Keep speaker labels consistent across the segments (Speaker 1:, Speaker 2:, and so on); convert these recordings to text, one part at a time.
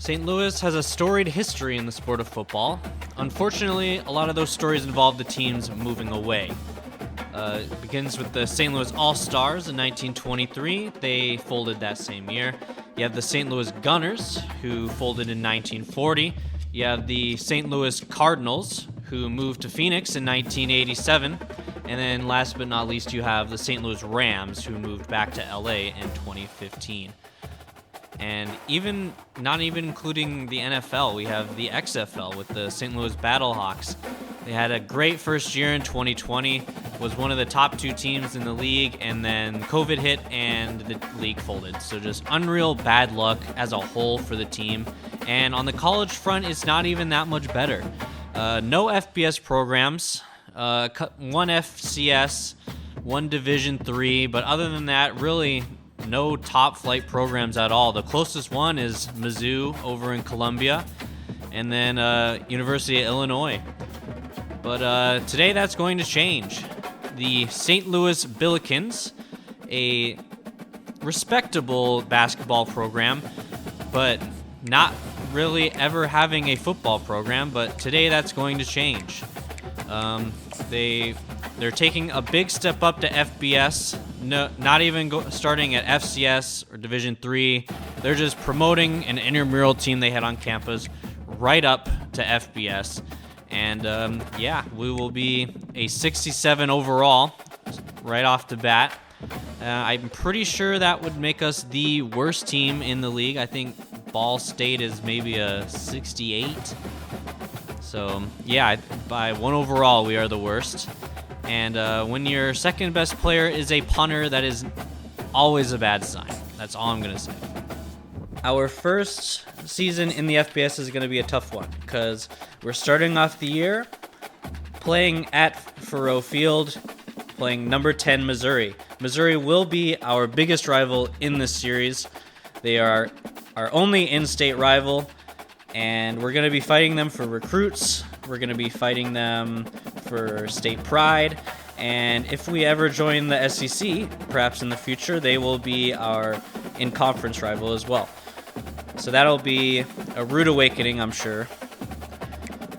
Speaker 1: St. Louis has a storied history in the sport of football. Unfortunately, a lot of those stories involve the teams moving away. It begins with the St. Louis All-Stars in 1923. They folded that same year. You have the St. Louis Gunners, who folded in 1940. You have the St. Louis Cardinals, who moved to Phoenix in 1987. And then last but not least, you have the St. Louis Rams, who moved back to LA in 2015. And not even including the NFL, we have the XFL with the St. Louis Battlehawks. They had a great first year in 2020, was one of the top 2 teams in the league, and then COVID hit and the league folded. So just unreal bad luck as a whole for the team. And on the college front, it's not even that much better. No FBS programs, one FCS, one Division III, but other than that, really no top flight programs at all. The closest one is Mizzou over in Columbia, and then University of Illinois. But today that's going to change. The Saint Louis Billikens, a respectable basketball program, but not really ever having a football program, but today that's going to change. They're taking a big step up to FBS, not even starting at FCS or Division III. They're just promoting an intramural team they had on campus right up to FBS. And we will be a 67 overall right off the bat. I'm pretty sure that would make us the worst team in the league. I think Ball State is maybe a 68. So, yeah, by 1 overall, we are the worst. And when your second best player is a punter, that is always a bad sign. That's all I'm going to say. Our first season in the FBS is going to be a tough one because we're starting off the year playing at Faurot Field, playing number 10 Missouri. Missouri will be our biggest rival in this series. They are our only in-state rival, and we're going to be fighting them for recruits. We're going to be fighting them for state pride. And if we ever join the SEC, perhaps in the future, they will be our in-conference rival as well. So that'll be a rude awakening, I'm sure.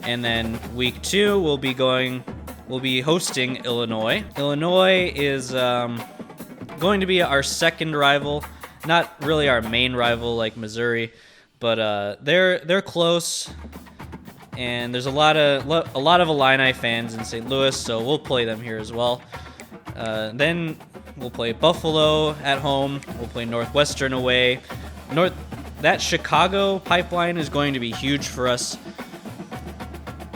Speaker 1: And then week 2, we'll be hosting Illinois. Illinois is going to be our second rival, not really our main rival like Missouri, but they're close. And there's a lot of Illini fans in St. Louis, so we'll play them here as well. Then we'll play Buffalo at home. We'll play Northwestern away. That Chicago pipeline is going to be huge for us.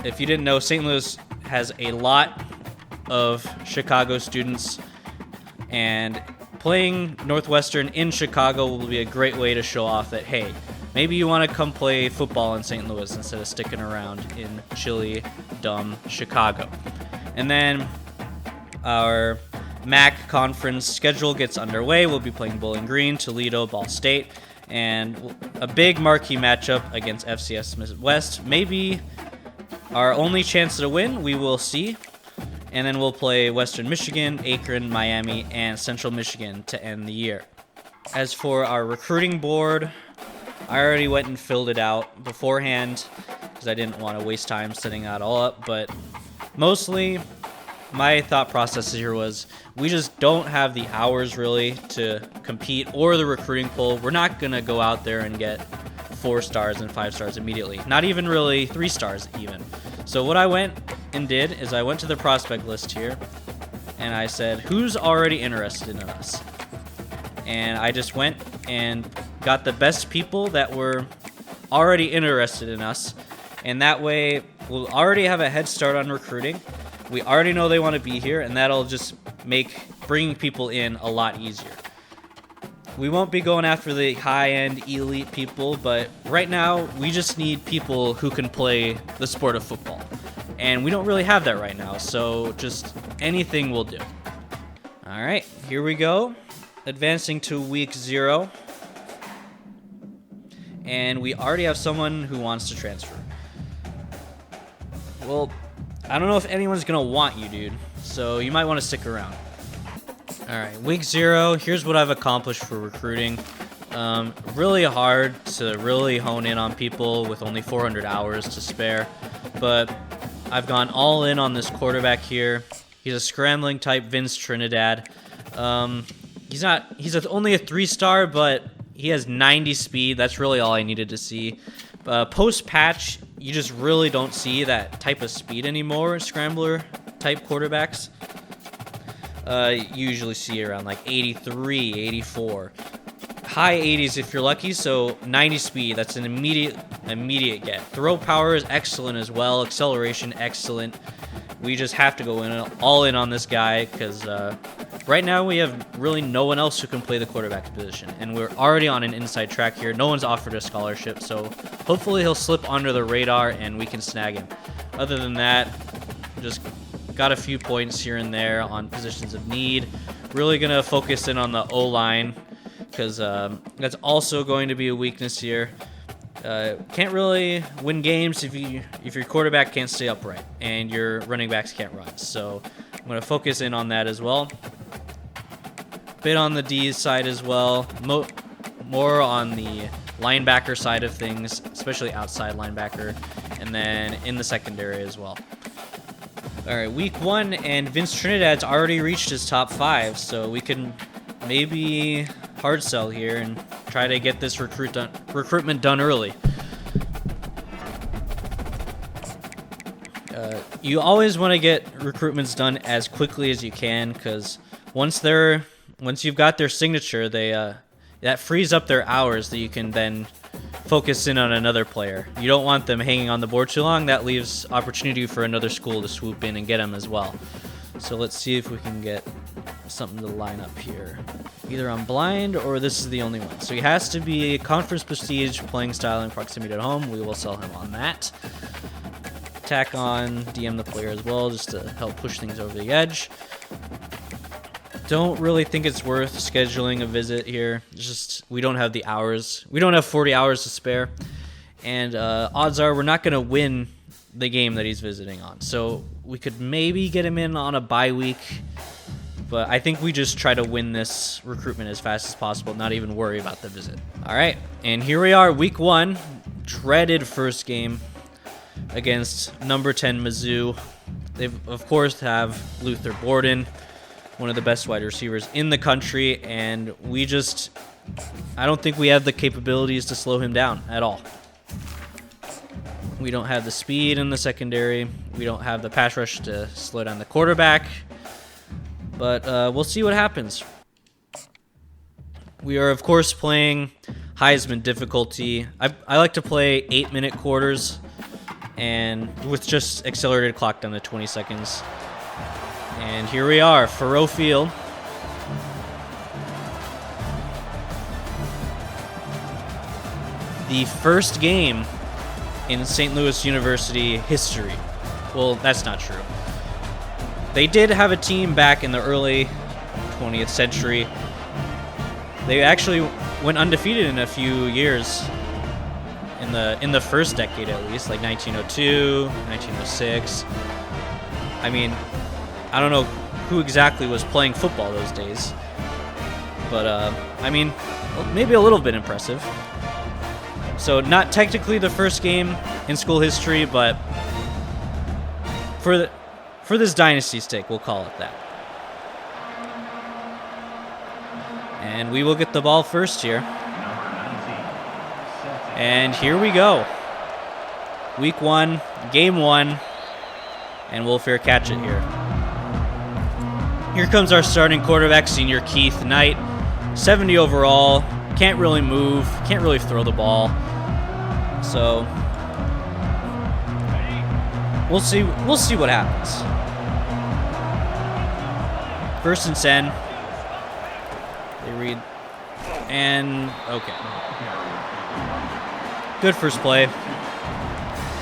Speaker 1: If you didn't know, St. Louis has a lot of Chicago students, and playing Northwestern in Chicago will be a great way to show off that, hey, maybe you want to come play football in St. Louis instead of sticking around in chilly, dumb Chicago. And then our MAC conference schedule gets underway. We'll be playing Bowling Green, Toledo, Ball State, and a big marquee matchup against FCS Midwest. Maybe our only chance to win, we will see. And then we'll play Western Michigan, Akron, Miami, and Central Michigan to end the year. As for our recruiting board, I already went and filled it out beforehand because I didn't want to waste time setting that all up. But mostly, my thought process here was we just don't have the hours really to compete or the recruiting pool. We're not going to go out there and get 4 stars and 5 stars immediately. Not even really 3 stars even. So what I went and did is I went to the prospect list here and I said, who's already interested in us? And I just went and got the best people that were already interested in us. And that way, we'll already have a head start on recruiting. We already know they want to be here, and that'll just make bringing people in a lot easier. We won't be going after the high-end elite people, but right now, we just need people who can play the sport of football. And we don't really have that right now, so just anything will do. All right, here we go. Advancing to week 0. And we already have someone who wants to transfer. Well, I don't know if anyone's going to want you, dude. So you might want to stick around. All right, week 0. Here's what I've accomplished for recruiting. Really hard to really hone in on people with only 400 hours to spare, but I've gone all in on this quarterback here. He's a scrambling type Vince Trinidad. He's only a 3-star, but he has 90 speed. That's really all I needed to see. Post-patch, you just really don't see that type of speed anymore in scrambler type quarterbacks. You usually see around like 83, 84. High 80s if you're lucky, so 90 speed, that's an immediate get. Throw power is excellent as well, acceleration excellent. We just have to go all in on this guy because right now we have really no one else who can play the quarterback position, and we're already on an inside track here. No one's offered a scholarship, so hopefully he'll slip under the radar and we can snag him. Other than that, just got a few points here and there on positions of need. Really gonna focus in on the O-line because that's also going to be a weakness here. Can't really win games if your quarterback can't stay upright and your running backs can't run. So I'm going to focus in on that as well. Bit on the D side as well. More on the linebacker side of things, especially outside linebacker, and then in the secondary as well. All right, week 1, and Vince Trinidad's already reached his top 5, so we can maybe hard sell here and try to get this recruitment done early. You always want to get recruitments done as quickly as you can, because once you've got their signature, that frees up their hours that you can then focus in on another player. You don't want them hanging on the board too long. That leaves opportunity for another school to swoop in and get them as well. So let's see if we can get something to line up here. Either on blind or this is the only one. So he has to be conference prestige, playing style, and proximity at home. We will sell him on that. Tack on DM the player as well, just to help push things over the edge. Don't really think it's worth scheduling a visit here. It's just we don't have the hours. We don't have 40 hours to spare. And odds are we're not going to win the game that he's visiting on. So we could maybe get him in on a bye week. But I think we just try to win this recruitment as fast as possible, not even worry about the visit. All right, and here we are, week 1. Dreaded first game against number 10 Mizzou. They, of course, have Luther Borden, one of the best wide receivers in the country, and I don't think we have the capabilities to slow him down at all. We don't have the speed in the secondary. We don't have the pass rush to slow down the quarterback. But we'll see what happens. We are, of course, playing Heisman difficulty. I like to play 8-minute quarters, and with just accelerated clock down to 20 seconds. And here we are, Faroe Field. The first game in Saint Louis University history. Well, that's not true. They did have a team back in the early 20th century. They actually went undefeated in a few years. In the first decade at least, like 1902, 1906. I mean, I don't know who exactly was playing football those days. But, I mean, maybe a little bit impressive. So not technically the first game in school history, but for this Dynasty's sake, we'll call it that. And we will get the ball first here. And here we go. Week 1, game 1, and we'll fair catch it here. Here comes our starting quarterback, senior Keith Knight. 70 overall, can't really move, can't really throw the ball. So we'll see what happens. First and 10. They read, and okay. Good first play.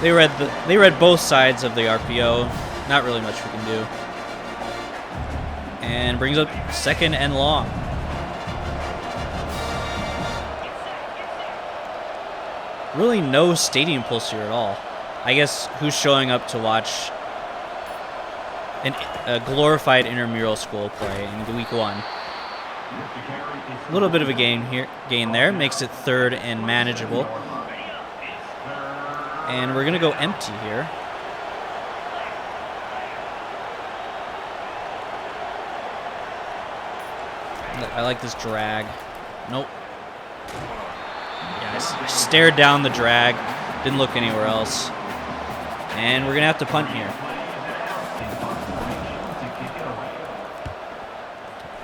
Speaker 1: They read both sides of the RPO. Not really much we can do. And brings up second and long. Really no stadium pulse here at all. I guess who's showing up to watch a glorified intramural school play in week 1? A little bit of a gain there. Makes it 3rd and manageable. And we're going to go empty here. I like this drag. Nope. Yeah, I stared down the drag. Didn't look anywhere else. And we're going to have to punt here.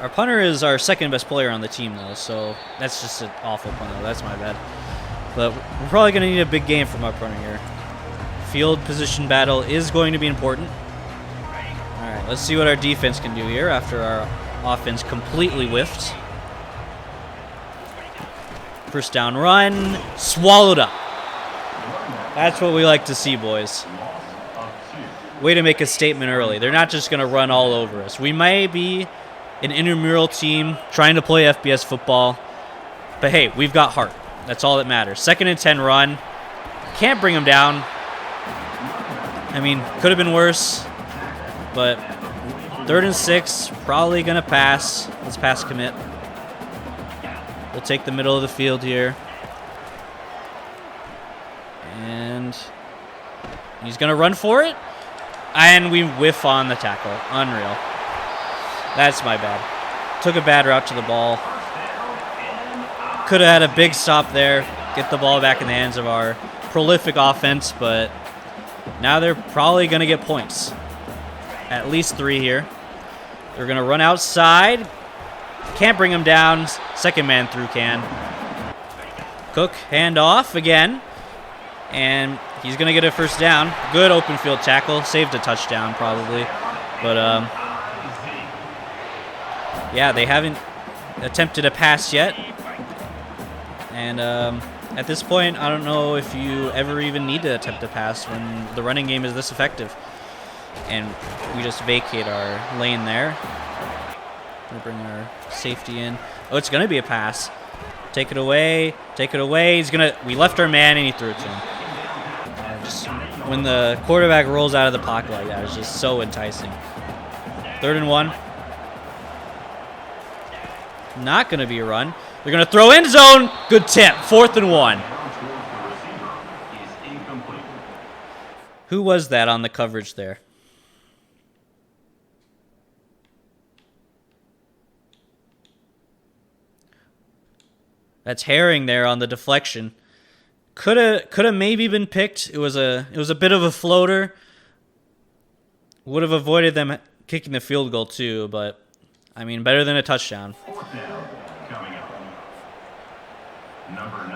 Speaker 1: Our punter is our 2nd best player on the team, though, so that's just an awful punt, though. That's my bad. But we're probably going to need a big game from our punter here. Field position battle is going to be important. All right, let's see what our defense can do here after our offense completely whiffed. First down run, swallowed up. That's what we like to see, boys. Way to make a statement early. They're not just going to run all over us. We may be an intramural team trying to play FBS football, but hey, we've got heart. That's all that matters. 2nd and 10 run. Can't bring them down. I mean, could have been worse, but 3rd and 6, probably going to pass. Let's pass commit. We'll take the middle of the field here. And he's going to run for it. And we whiff on the tackle. Unreal. That's my bad. Took a bad route to the ball. Could have had a big stop there. Get the ball back in the hands of our prolific offense, but now they're probably going to get points. At least 3 here. They're going to run outside. Can't bring him down. 2nd man through can. Cook, hand off again. And he's going to get a first down. Good open field tackle. Saved a touchdown probably. But, yeah, they haven't attempted a pass yet. And at this point, I don't know if you ever even need to attempt a pass when the running game is this effective. And we just vacate our lane there. We'll bring our safety in. Oh, it's going to be a pass. Take it away. Take it away. We left our man and he threw it to him. Just when the quarterback rolls out of the pocket like that, it's just so enticing. 3rd and 1. Not going to be a run. They're going to throw end zone. Good tip. 4th and 1. Who was that on the coverage there? That's Herring there on the deflection. Could have maybe been picked. It was a bit of a floater. Would have avoided them kicking the field goal too, but I mean, better than a touchdown.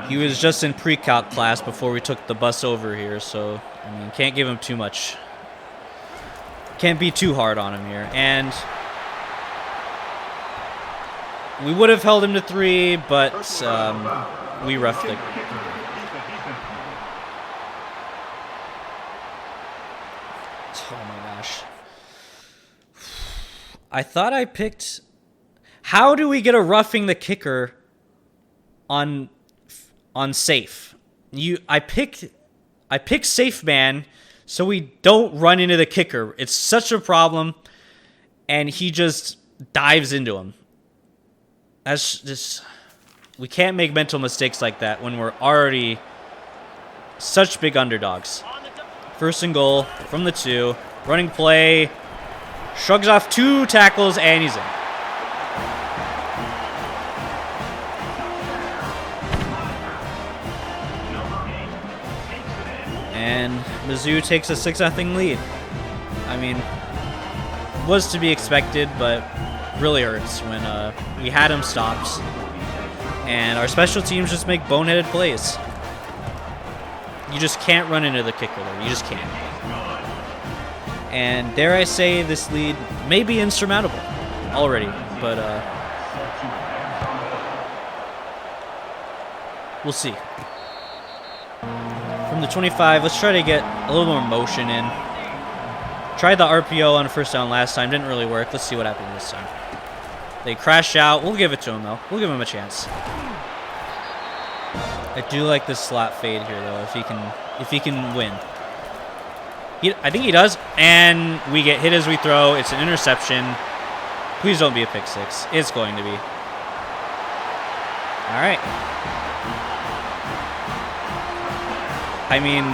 Speaker 1: He was just in pre-calc class before we took the bus over here, so I mean, can't give him too much. Can't be too hard on him here. And we would have held him to 3, but we roughed it. Oh my gosh. I thought I picked... How do we get a roughing the kicker on safe? I pick safe man so we don't run into the kicker. It's such a problem, and he just dives into him. That's just... We can't make mental mistakes like that when we're already such big underdogs. 1st and goal from the 2. Running play. Shrugs off 2 tackles, and he's in. And Mizzou takes a 6-0 lead. I mean, was to be expected, but really hurts when we had him stopped. And our special teams just make boneheaded plays. You just can't run into the kicker there. You just can't. And dare I say, this lead may be insurmountable already, but we'll see. From the 25, let's try to get a little more motion in. Tried the RPO on 1st down last time, didn't really work. Let's see what happens this time. They crash out. We'll give it to him, though. We'll give him a chance. I do like this slot fade here, though, if he can win. I think he does, and we get hit as we throw. It's an interception. Please don't be a pick 6. It's going to be. All right. I mean,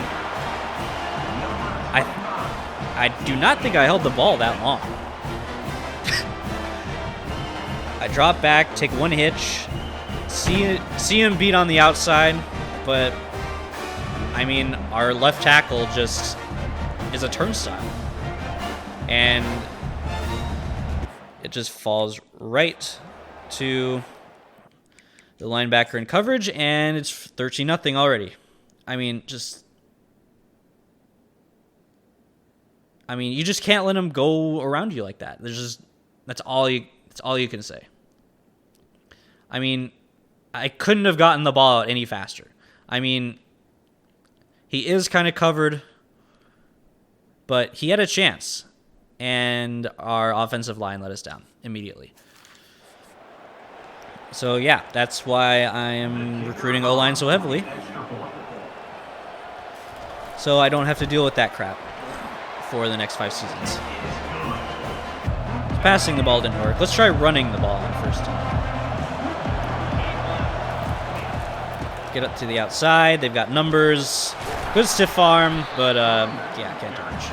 Speaker 1: I do not think I held the ball that long. I drop back, take one hitch, see him beat on the outside, but I mean, our left tackle just is a turnstile. And it just falls right to the linebacker in coverage, and it's 13-0 already. I mean, you just can't let him go around you like that. That's all you can say. I mean, I couldn't have gotten the ball out any faster. I mean, he is kind of covered, but he had a chance, and our offensive line let us down immediately. So yeah, that's why I am recruiting O-line so heavily, so I don't have to deal with that crap for the next 5 seasons. Passing the ball didn't work. Let's try running the ball on first. Get up to the outside. They've got numbers. Good stiff arm, but yeah, can't do much.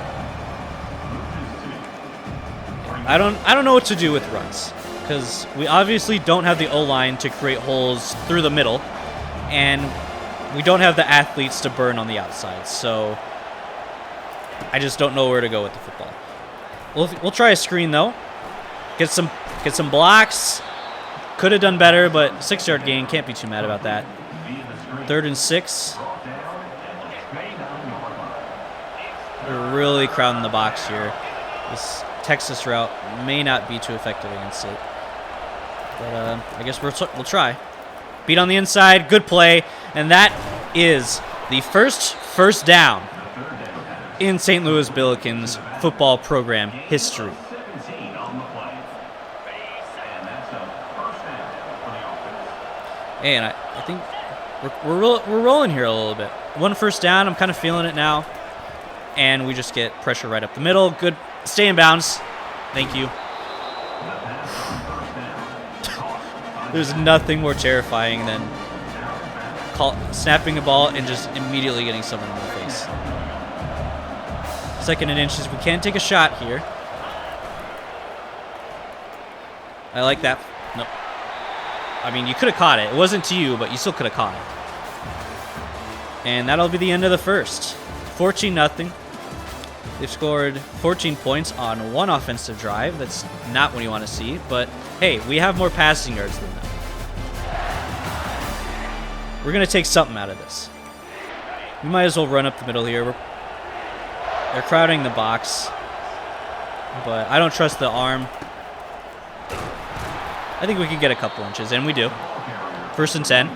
Speaker 1: I don't know what to do with runs, because we obviously don't have the O-line to create holes through the middle, and we don't have the athletes to burn on the outside. So I just don't know where to go with the football. We'll try a screen though. Get some blocks. Could have done better, but 6-yard gain, can't be too mad about that. 3rd and 6. We're really crowding the box here. This Texas route may not be too effective against it, but I guess we'll try. Beat on the inside, good play, and that is the first down in St. Louis Billikens football program history. Hey, and I think we're rolling here a little bit. 1 first down, I'm kind of feeling it now. And we just get pressure right up the middle. Good, stay in bounds. Thank you. There's nothing more terrifying than snapping a ball and just immediately getting someone in the face. 2nd and inches. We can take a shot here. I like that. Nope. I mean, you could have caught it. It wasn't to you, but you still could have caught it. And that'll be the end of the first. 14-0. They've scored 14 points on 1 offensive drive. That's not what you want to see, but hey, we have more passing yards than them. We're going to take something out of this. We might as well run up the middle here. They're crowding the box, but I don't trust the arm. I think we can get a couple inches, and we do. 1st and 10.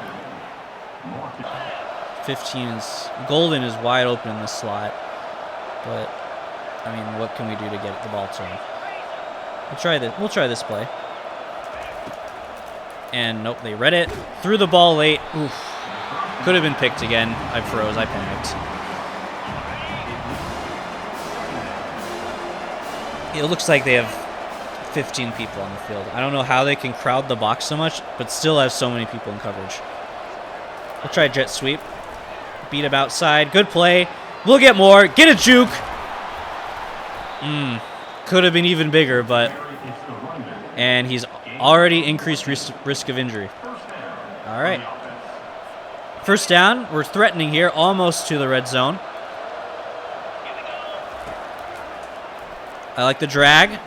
Speaker 1: 15 is Golden is wide open in the slot, but I mean, what can we do to get the ball to him? We'll try this play. And nope, they read it. Threw the ball late. Oof. Could have been picked again. I froze. I panicked. It looks like they have 15 people on the field. I don't know how they can crowd the box so much, but still have so many people in coverage. We'll try a jet sweep. Beat him outside. Good play. We'll get more. Get a juke. Could have been even bigger, but... And he's already increased risk of injury. All right. 1st down. We're threatening here, almost to the red zone. I like the drag.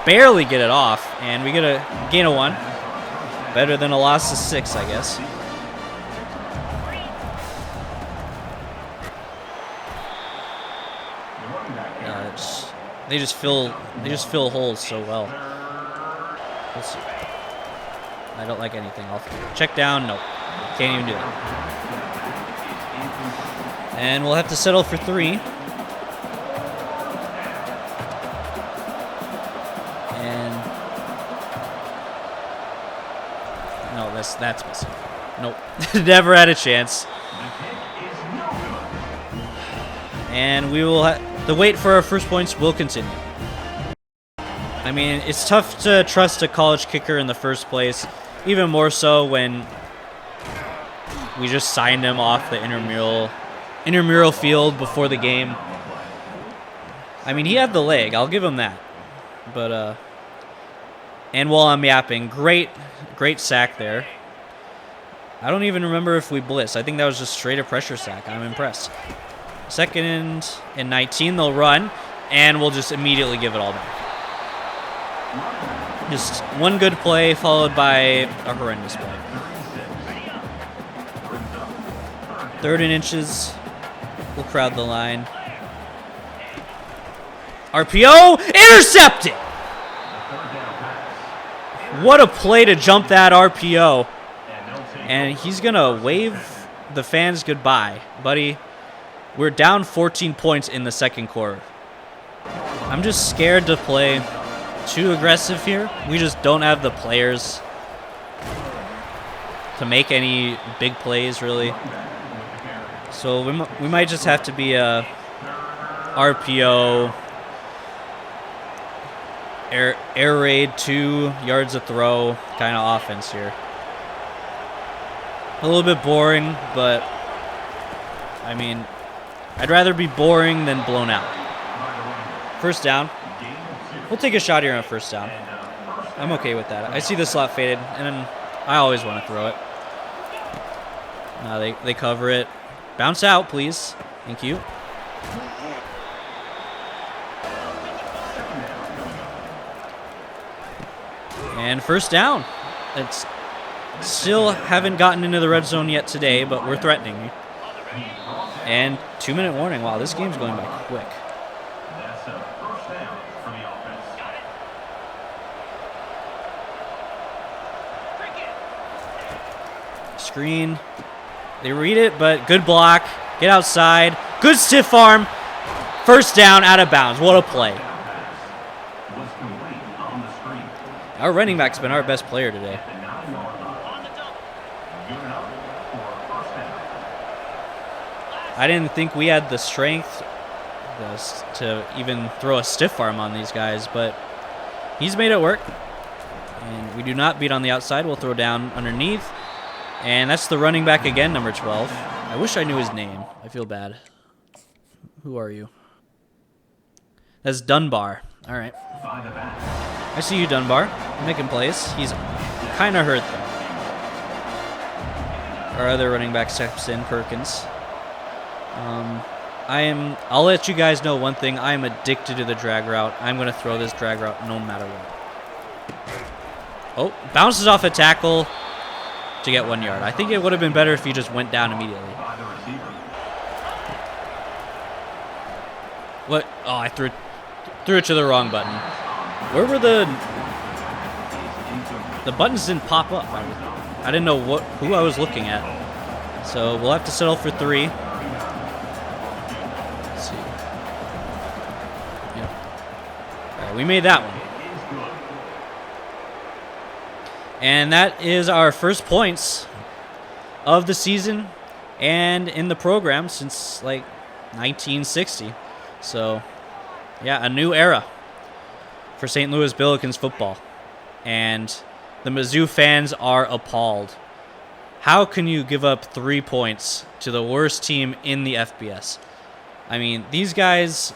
Speaker 1: Barely get it off, and we get a gain of 1. Better than a loss of 6, I guess. They just fill holes so well. Let's see. I don't like anything. I'll check down. Nope. Can't even do that. And we'll have to settle for 3. And no, that's missing. Nope. Never had a chance. And we will the wait for our first points will continue. I mean, it's tough to trust a college kicker in the first place. Even more so when we just signed him off the intramural field before the game. I mean, he had the leg. I'll give him that. But, and while I'm yapping, great sack there. I don't even remember if we blitzed. I think that was just straight up pressure sack. I'm impressed. 2nd and 19, they'll run, and we'll just immediately give it all back. Just one good play followed by a horrendous play. 3rd and inches. We'll crowd the line. RPO, intercepted! What a play to jump that RPO. And he's going to wave the fans goodbye. Buddy, we're down 14 points in the 2nd quarter. I'm just scared to play too aggressive here. We just don't have the players to make any big plays, really. So we might just have to be a RPO, air raid, 2 yards a throw kind of offense here. A little bit boring, but I mean, I'd rather be boring than blown out. 1st down. We'll take a shot here on 1st down. I'm okay with that. I see the slot faded, and I always want to throw it. They cover it. Bounce out, please. Thank you. And 1st down. It's still haven't gotten into the red zone yet today, but we're threatening. And 2-minute warning. Wow, this game's going by quick. Screen. They read it, but good block. Get outside. Good stiff arm. 1st down, out of bounds. What a play. Our running back's been our best player today. I didn't think we had the strength to even throw a stiff arm on these guys, but he's made it work. And we do not beat on the outside. We'll throw down underneath. And that's the running back again, number 12. I wish I knew his name. I feel bad. Who are you? That's Dunbar. All right. I see you, Dunbar. Making plays. He's kind of hurt, though. Our other running back steps in, Perkins. I'll let you guys know one thing. I am addicted to the drag route. I'm going to throw this drag route no matter what. Oh, bounces off a tackle to get 1 yard. I think it would have been better if he just went down immediately. What? Oh, I threw it to the wrong button. Where were the buttons didn't pop up. I didn't know who I was looking at. So we'll have to settle for 3. Let's see. Yep. All right, we made that one. And that is our first points of the season and in the program since like 1960. So, yeah, a new era for St. Louis Billikens football. And the Mizzou fans are appalled. How can you give up 3 points to the worst team in the FBS? I mean, these guys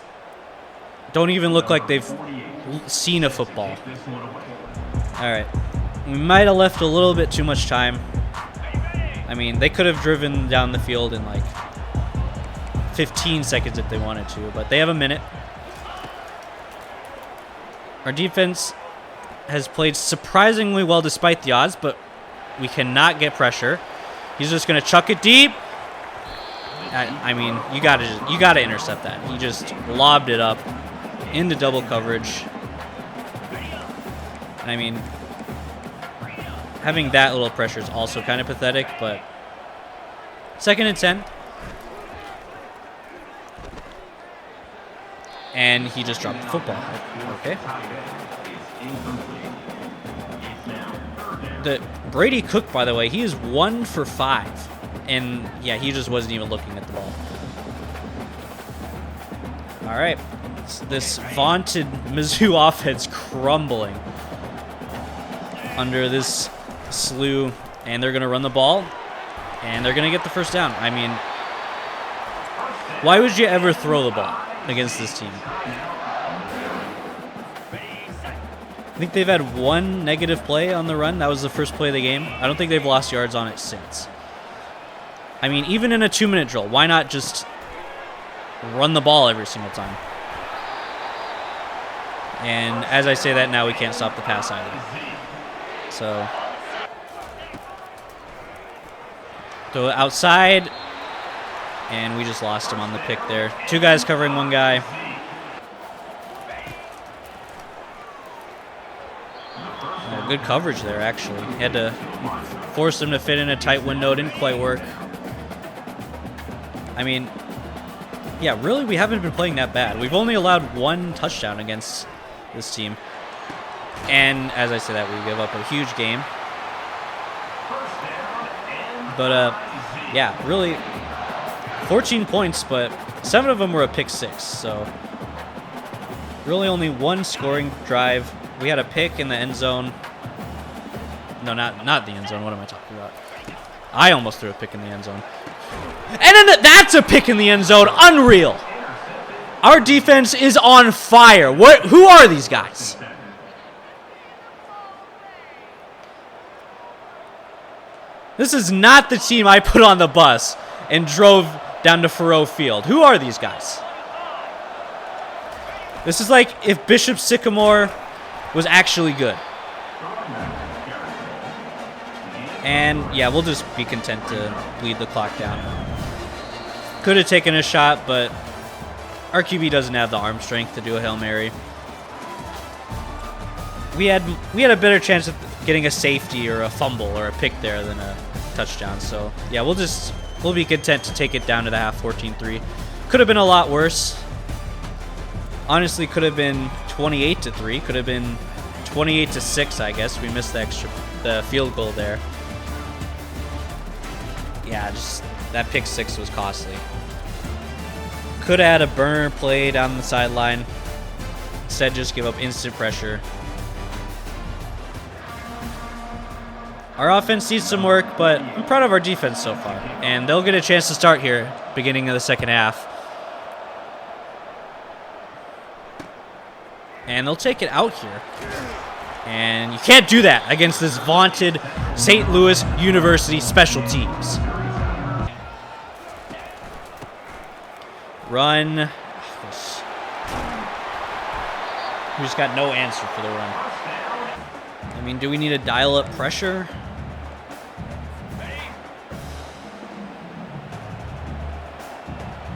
Speaker 1: don't even look like they've seen a football. All right. We might have left a little bit too much time. I mean, they could have driven down the field in like 15 seconds if they wanted to, but they have a minute. Our defense has played surprisingly well despite the odds, but we cannot get pressure. He's just going to chuck it deep. I mean, you gotta intercept that. He just lobbed it up into double coverage. I mean, having that little pressure is also kind of pathetic, but 2nd and 10. And he just dropped the football. Okay. Brady Cook, by the way, he is 1 for 5. And, yeah, he just wasn't even looking at the ball. All right. This vaunted Mizzou offense crumbling under this slew, and they're going to run the ball, and they're going to get the first down. I mean, why would you ever throw the ball against this team? I think they've had one negative play on the run. That was the first play of the game. I don't think they've lost yards on it since. I mean, even in a 2-minute drill, why not just run the ball every single time? And as I say that now, we can't stop the pass either. So outside, and we just lost him on the pick there. 2 guys covering 1 guy. Oh, good coverage there, actually. Had to force him to fit in a tight window. Didn't quite work. I mean, yeah, really, we haven't been playing that bad. We've only allowed 1 touchdown against this team. And as I say that, we give up a huge game. But, yeah, really, 14 points, but 7 of them were a pick 6. So, really only 1 scoring drive. We had a pick in the end zone. No, not the end zone. What am I talking about? I almost threw a pick in the end zone. And then that's a pick in the end zone. Unreal. Our defense is on fire. Who are these guys? This is not the team I put on the bus and drove down to Faroe Field. Who are these guys? This is like if Bishop Sycamore was actually good. And, yeah, we'll just be content to bleed the clock down. Could have taken a shot, but our QB doesn't have the arm strength to do a Hail Mary. We had a better chance of getting a safety or a fumble or a pick there than a touchdown. So, yeah, we'll be content to take it down to the half 14-3. Could have been a lot worse. Honestly, could have been 28-3. Could have been 28-6, I guess. We missed the field goal there. Yeah, just that pick 6 was costly. Could have had a burner play down the sideline. Instead, just give up instant pressure. Our offense needs some work, but I'm proud of our defense so far. And they'll get a chance to start here, beginning of the second half. And they'll take it out here. And you can't do that against this vaunted Saint Louis University special teams. Run. We just got no answer for the run. I mean, do we need to dial up pressure?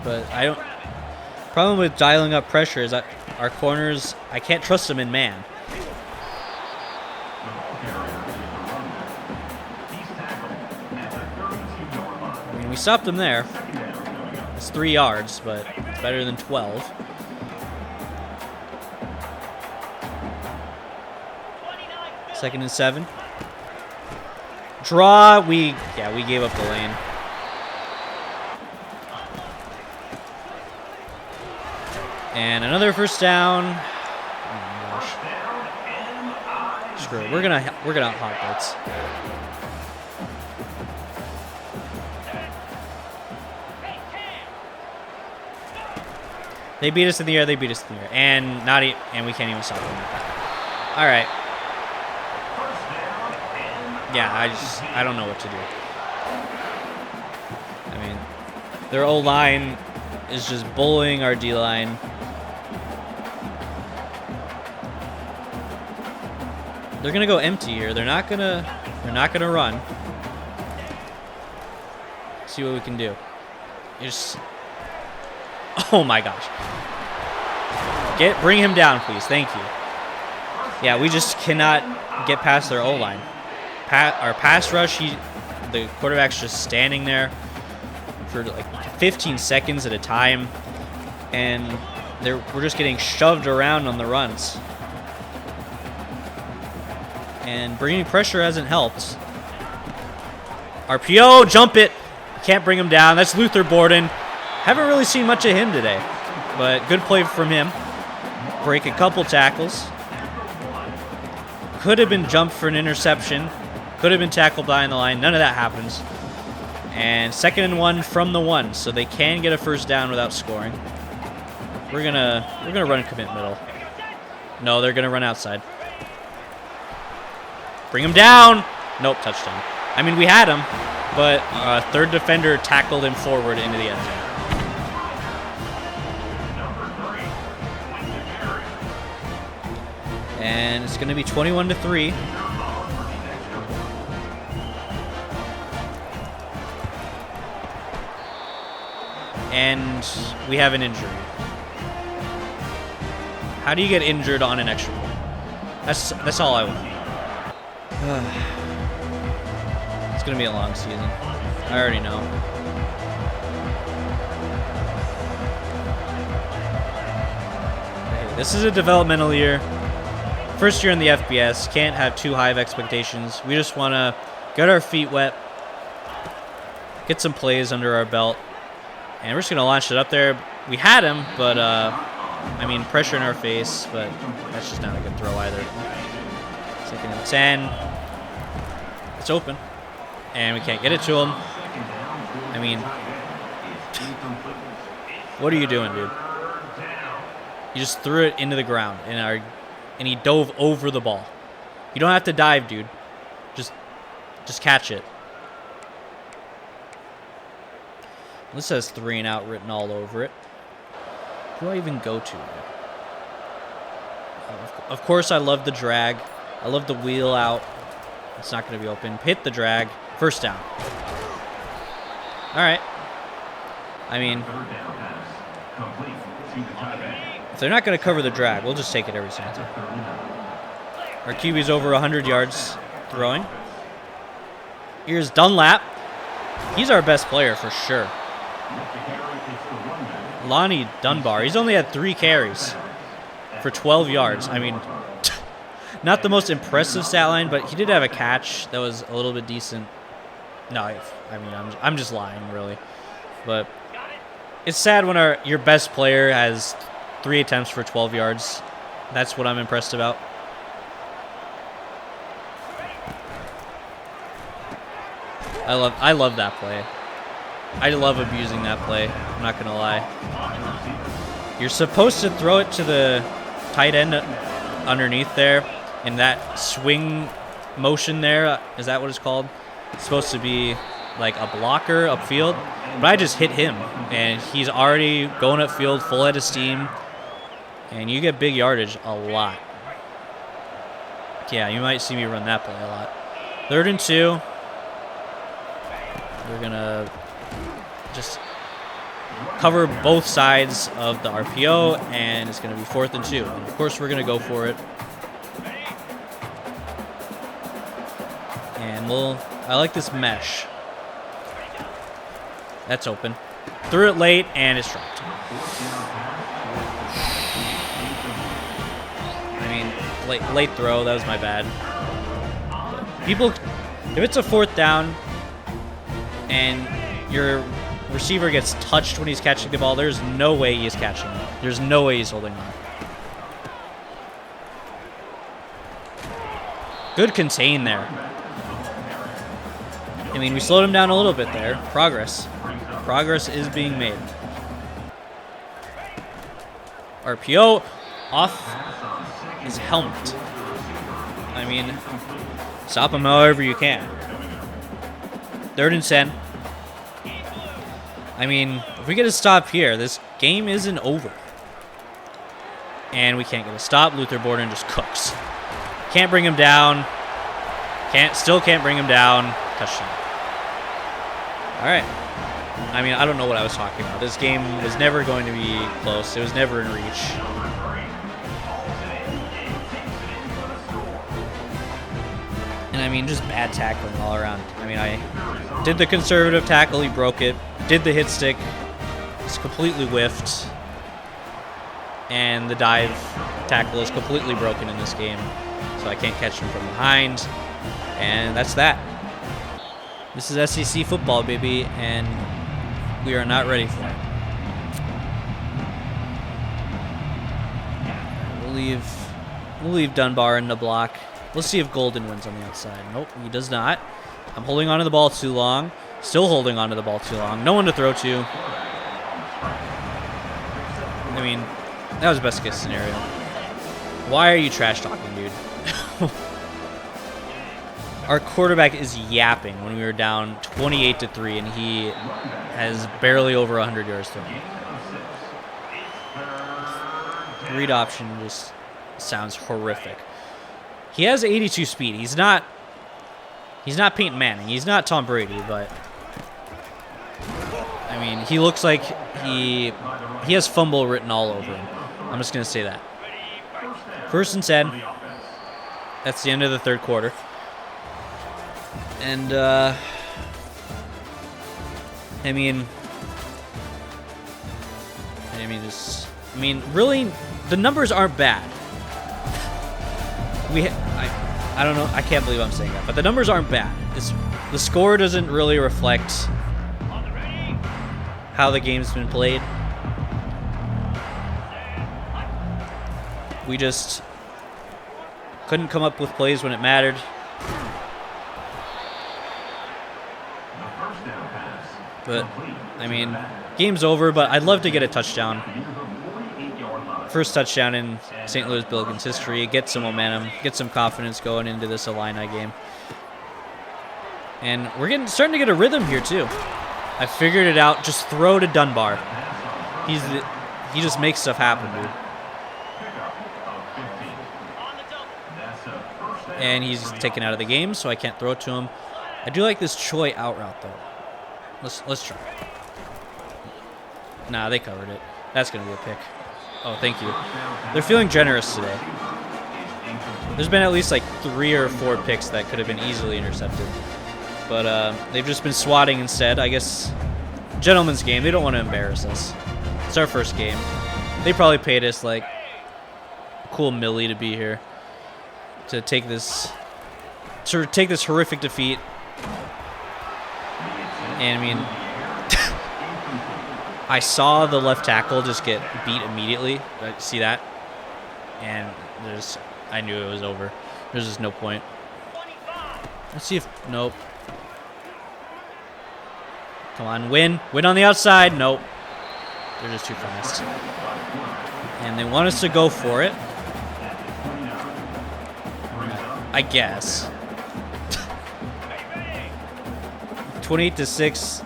Speaker 1: But I don't. Problem with dialing up pressure is that our corners, I can't trust them in man. I mean, we stopped them there. It's 3 yards, but it's better than 12. Second and 7. Draw. We gave up the lane. And another first down. Oh my gosh. Screw it. We're gonna hot blitz. They beat us in the air. And we can't even stop them. All right. Yeah, I don't know what to do. I mean, their O-line is just bullying our D-line. They're gonna go empty here. They're not gonna run. See what we can do. Oh my gosh. Bring him down, please. Thank you. Yeah, we just cannot get past their O-line. Our pass rush, the quarterback's just standing there for like 15 seconds at a time, and we're just getting shoved around on the runs. And bringing pressure hasn't helped. RPO, jump it. Can't bring him down. That's Luther Borden. Haven't really seen much of him today, but good play from him. Break a couple tackles. Could have been jumped for an interception. Could have been tackled behind the line. None of that happens. And 2nd and 1 from the 1, so they can get a first down without scoring. We're gonna run commit middle. No, they're gonna run outside. Bring him down. Nope, touchdown. I mean, we had him, but third defender tackled him forward into the end zone. And it's gonna be 21-3. And we have an injury. How do you get injured on an extra point? That's all I want. It's gonna be a long season. I already know. Hey, this is a developmental year. First year in the FBS. Can't have too high of expectations. We just want to get our feet wet, get some plays under our belt, and we're just gonna launch it up there. We had him, but I mean, pressure in our face, but that's just not a good throw either. 2nd and 10. It's open, and we can't get it to him. I mean, what are you doing, dude? You just threw it into the ground, and he dove over the ball. You don't have to dive, dude. Just catch it. This says 3 and out written all over it. Who do I even go to? Of course, I love the drag. I love the wheel out. It's not going to be open. Hit the drag. First down. All right. I mean, if they're not going to cover the drag, we'll just take it every single time. Our QB's over 100 yards throwing. Here's Dunlap. He's our best player for sure. Lonnie Dunbar. He's only had 3 carries for 12 yards. I mean, not the most impressive stat line, but he did have a catch that was a little bit decent. No, I mean, I'm just lying, really. But it's sad when your best player has 3 attempts for 12 yards. That's what I'm impressed about. I love that play. I love abusing that play. I'm not going to lie. You're supposed to throw it to the tight end underneath there in that swing motion there. Is that what it's called? It's supposed to be like a blocker upfield. But I just hit him, and he's already going upfield, full head of steam. And you get big yardage a lot. Yeah, you might see me run that play a lot. 3rd and 2. We're going to just cover both sides of the RPO, and it's going to be 4th and 2. And of course, we're going to go for it. And I like this mesh. That's open. Threw it late, and it's dropped. I mean, late throw. That was my bad. But people, if it's a 4th down and your receiver gets touched when he's catching the ball, there's no way he's catching it. There's no way he's holding on. Good contain there. I mean, we slowed him down a little bit there. Progress. Progress is being made. RPO off his helmet. I mean, stop him however you can. 3rd and 10. I mean, if we get a stop here, this game isn't over. And we can't get a stop. Luther Borden just cooks. Can't bring him down. Still can't bring him down. Touchdown. All right. I mean, I don't know what I was talking about. This game was never going to be close. It was never in reach. And I mean, just bad tackling all around. I mean, I did the conservative tackle. He broke it. Did the hit stick. It's completely whiffed. And the dive tackle is completely broken in this game. So I can't catch him from behind. And that's that. This is SEC football, baby, and we are not ready for it. We'll leave Dunbar in the block. Let's see if Golden wins on the outside. Nope, he does not. I'm holding onto the ball too long. Still holding onto the ball too long. No one to throw to. I mean, that was best case scenario. Why are you trash talking, dude? Our quarterback is yapping when we were down 28-3, and he has barely over 100 yards thrown. Read option just sounds horrific. He has 82 speed. He's not Peyton Manning. He's not Tom Brady, but I mean, he looks like he has fumble written all over him. I'm just gonna say that. 1st and 10. That's the end of the 3rd quarter. And I mean, really, the numbers aren't bad. I don't know. I can't believe I'm saying that, but the numbers aren't bad. The score doesn't really reflect how the game's been played. We just couldn't come up with plays when it mattered. But, I mean, game's over, but I'd love to get a touchdown. First touchdown in St. Louis Billikens history. Get some momentum, get some confidence going into this Illini game. And we're starting to get a rhythm here, too. I figured it out. Just throw to Dunbar. He just makes stuff happen, dude. And he's taken out of the game, so I can't throw it to him. I do like this Choi out route, though. Let's try. Nah, they covered it. That's going to be a pick. Oh, thank you. They're feeling generous today. There's been at least like 3 or 4 picks that could have been easily intercepted. But they've just been swatting instead. I guess gentleman's game. They don't want to embarrass us. It's our first game. They probably paid us like a cool milli to be here. To take this horrific defeat. And I mean, I saw the left tackle just get beat immediately. See that? And I knew it was over. There's just no point. Let's see if, nope. Come on, win. Win on the outside. Nope. They're just too fast. And they want us to go for it. I guess. 28-6.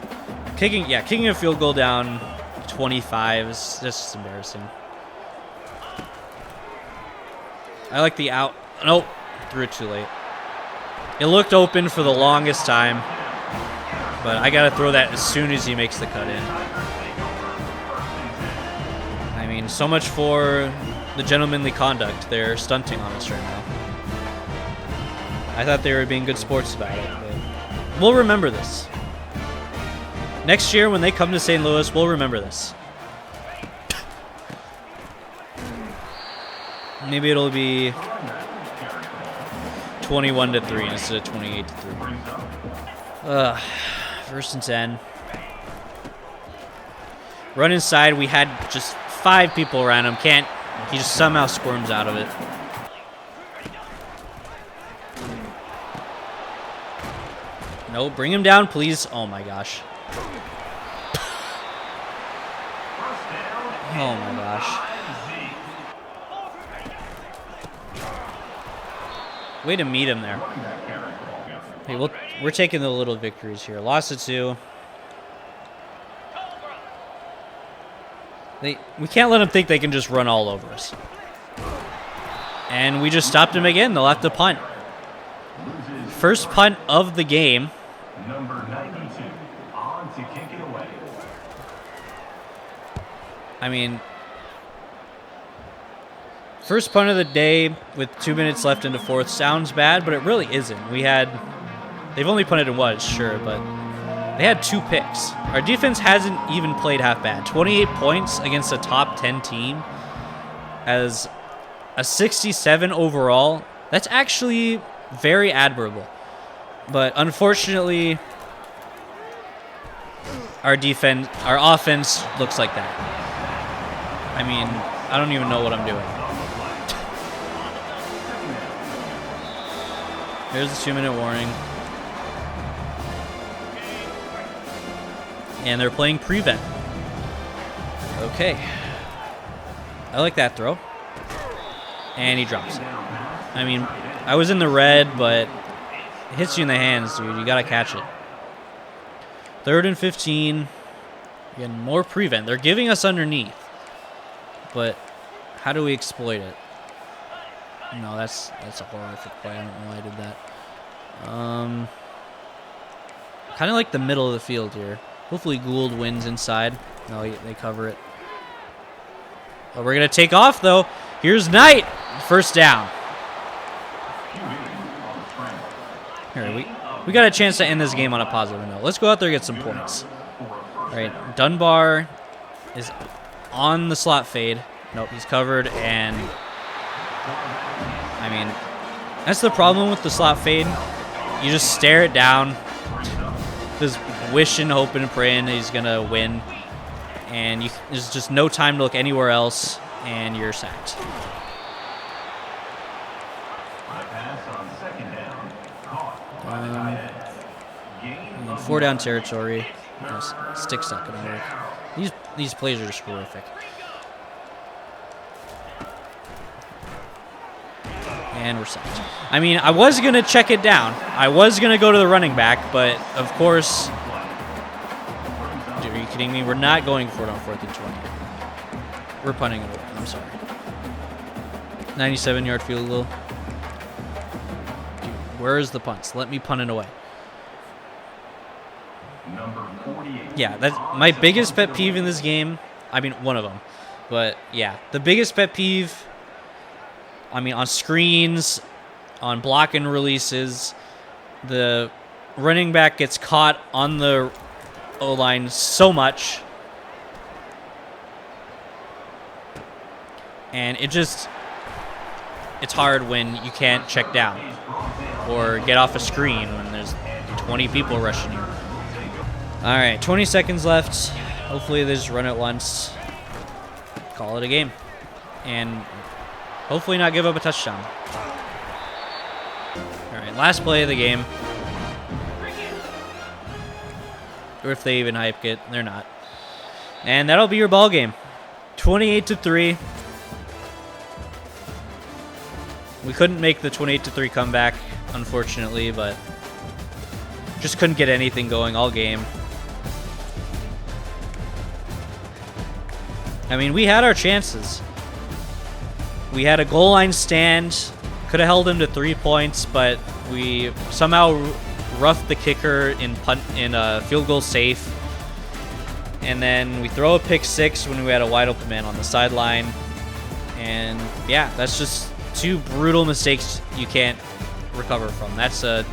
Speaker 1: Kicking a field goal down 25 is just embarrassing. I like the out. Nope. Threw it too late. It looked open for the longest time, but I got to throw that as soon as he makes the cut in. I mean, so much for the gentlemanly conduct. They're stunting on us right now. I thought they were being good sports about it, but we'll remember this. Next year, when they come to St. Louis, we'll remember this. Maybe it'll be 21-3 instead of 28-3. 1st and 10. Run inside. We had just 5 people around him. He just somehow squirms out of it. No, bring him down, please. Oh my gosh. Oh my gosh. Way to meet him there. Hey, we're taking the little victories here. Lost it 2. We can't let them think they can just run all over us. And we just stopped him again. They'll have to punt. First punt of the game.
Speaker 2: Number 92 on to kick it away.
Speaker 1: I mean, first punt of the day with 2 minutes left in the 4th sounds bad, but it really isn't. They've only punted in once, sure, but they had 2 picks. Our defense hasn't even played half bad. 28 points against a top 10 team as a 67 overall. That's actually very admirable. But unfortunately, our offense looks like that. I mean, I don't even know what I'm doing. Here's the 2-minute warning. And they're playing prevent. Okay. I like that throw. And he drops it. I mean, I was in the red, but it hits you in the hands, dude. You gotta catch it. 3rd and 15. Again, more prevent. They're giving us underneath. But how do we exploit it? No, that's a horrific play. I don't know why I did that. Kind of like the middle of the field here. Hopefully Gould wins inside. No, they cover it. Oh, we're going to take off, though. Here's Knight. First down. Here, we got a chance to end this game on a positive note. Let's go out there and get some points. All right, Dunbar is on the slot fade. Nope, he's covered, and I mean, that's the problem with the slot fade. You just stare it down, just wishing, hoping, and praying he's gonna win, and there's just no time to look anywhere else, and you're sacked. 4-down territory. Stick's not gonna work. These plays are just horrific. And we're sacked. I mean, I was gonna check it down. I was gonna go to the running back, but of course, dude, are you kidding me? We're not going for it on 4th and 20. We're punting it away. I'm sorry. 97-yard field goal. Dude, where's the punts? Let me punt it away. Yeah, that's my biggest pet peeve in this game. I mean, one of them. But, yeah, the biggest pet peeve, I mean, on screens, on block and releases, the running back gets caught on the O-line so much. And it's hard when you can't check down or get off a screen when there's 20 people rushing you. All right, 20 seconds left. Hopefully they just run it once. Call it a game. And hopefully not give up a touchdown. All right, last play of the game. Or if they even hype it, they're not. And that'll be your ball game. 28-3. We couldn't make the 28-3 comeback, unfortunately, but just couldn't get anything going all game. I mean, we had our chances. We had a goal line stand. Could have held him to 3 points, but we somehow roughed the kicker in field goal safe. And then we throw a pick 6 when we had a wide open man on the sideline. And yeah, that's just 2 brutal mistakes you can't recover from. That's an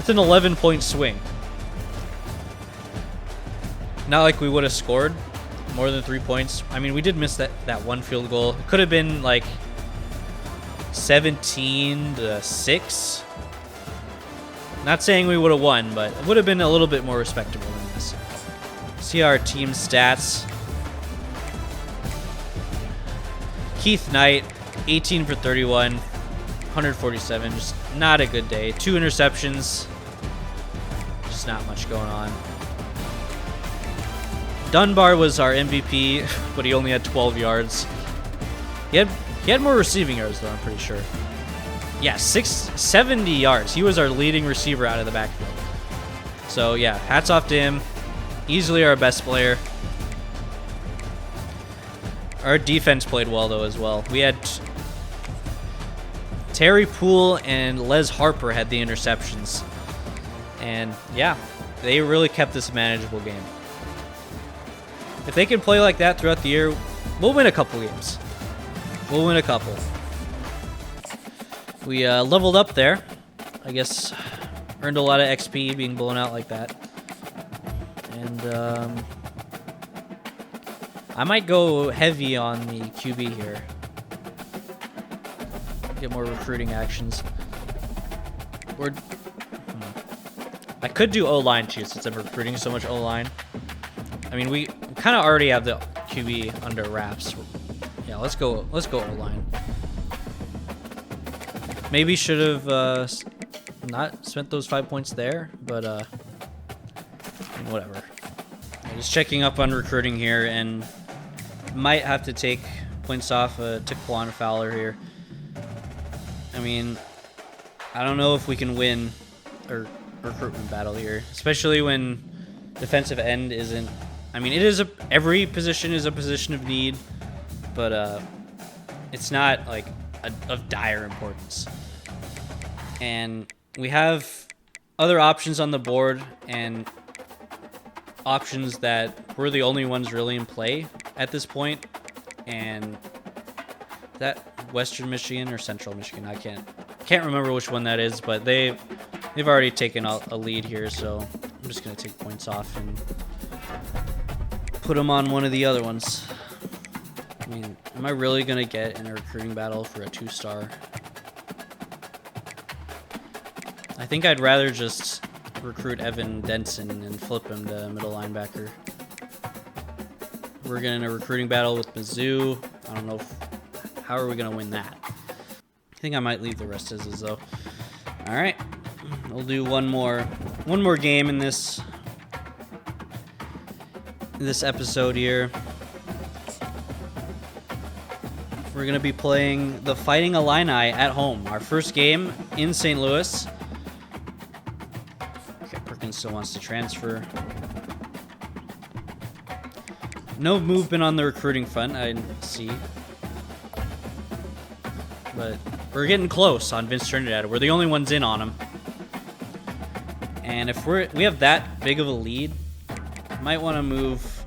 Speaker 1: 11-point swing. Not like we would have scored more than 3 points. I mean, we did miss that one field goal. It could have been like 17-6. Not saying we would have won, but it would have been a little bit more respectable than this. See our team stats. Keith Knight, 18 for 31, 147. Just not a good day. 2 interceptions. Just not much going on. Dunbar was our MVP, but he only had 12 yards. He had more receiving yards, though, I'm pretty sure. Yeah, 70 yards. He was our leading receiver out of the backfield. So, yeah, hats off to him. Easily our best player. Our defense played well, though, as well. We had Terry Poole and Les Harper had the interceptions. And, yeah, they really kept this a manageable game. If they can play like that throughout the year, we'll win a couple games. We'll win a couple. We leveled up there. I guess earned a lot of XP being blown out like that. And I might go heavy on the QB here. Get more recruiting actions. I could do O-line too, since I'm recruiting so much O-line. I mean, we kind of already have the QB under wraps. Yeah, let's go O-line. Maybe should have not spent those 5 points there, but whatever. Just checking up on recruiting here, and might have to take points off Taquan Fowler here. I mean, I don't know if we can win a recruitment battle here, especially when defensive end isn't. I mean, every position is a position of need, but it's not like of dire importance. And we have other options on the board, and options that we're the only ones really in play at this point. And that Western Michigan or Central Michigan, I can't remember which one that is, but they've already taken a lead here, so I'm just gonna take points off and put them on one of the other ones. I mean, am I really gonna get in a recruiting battle for a 2-star? I think I'd rather just recruit Evan Denson and flip him to middle linebacker. We're getting a recruiting battle with Mizzou. I don't know how are we gonna win that. I think I might leave the rest as is though. All right, we'll do one more game in this episode here. We're gonna be playing the Fighting Illini at home. Our first game in St. Louis. Okay, Perkins still wants to transfer. No movement on the recruiting front, I didn't see. But we're getting close on Vince Trinidad. We're the only ones in on him. And if we have that big of a lead, might want to move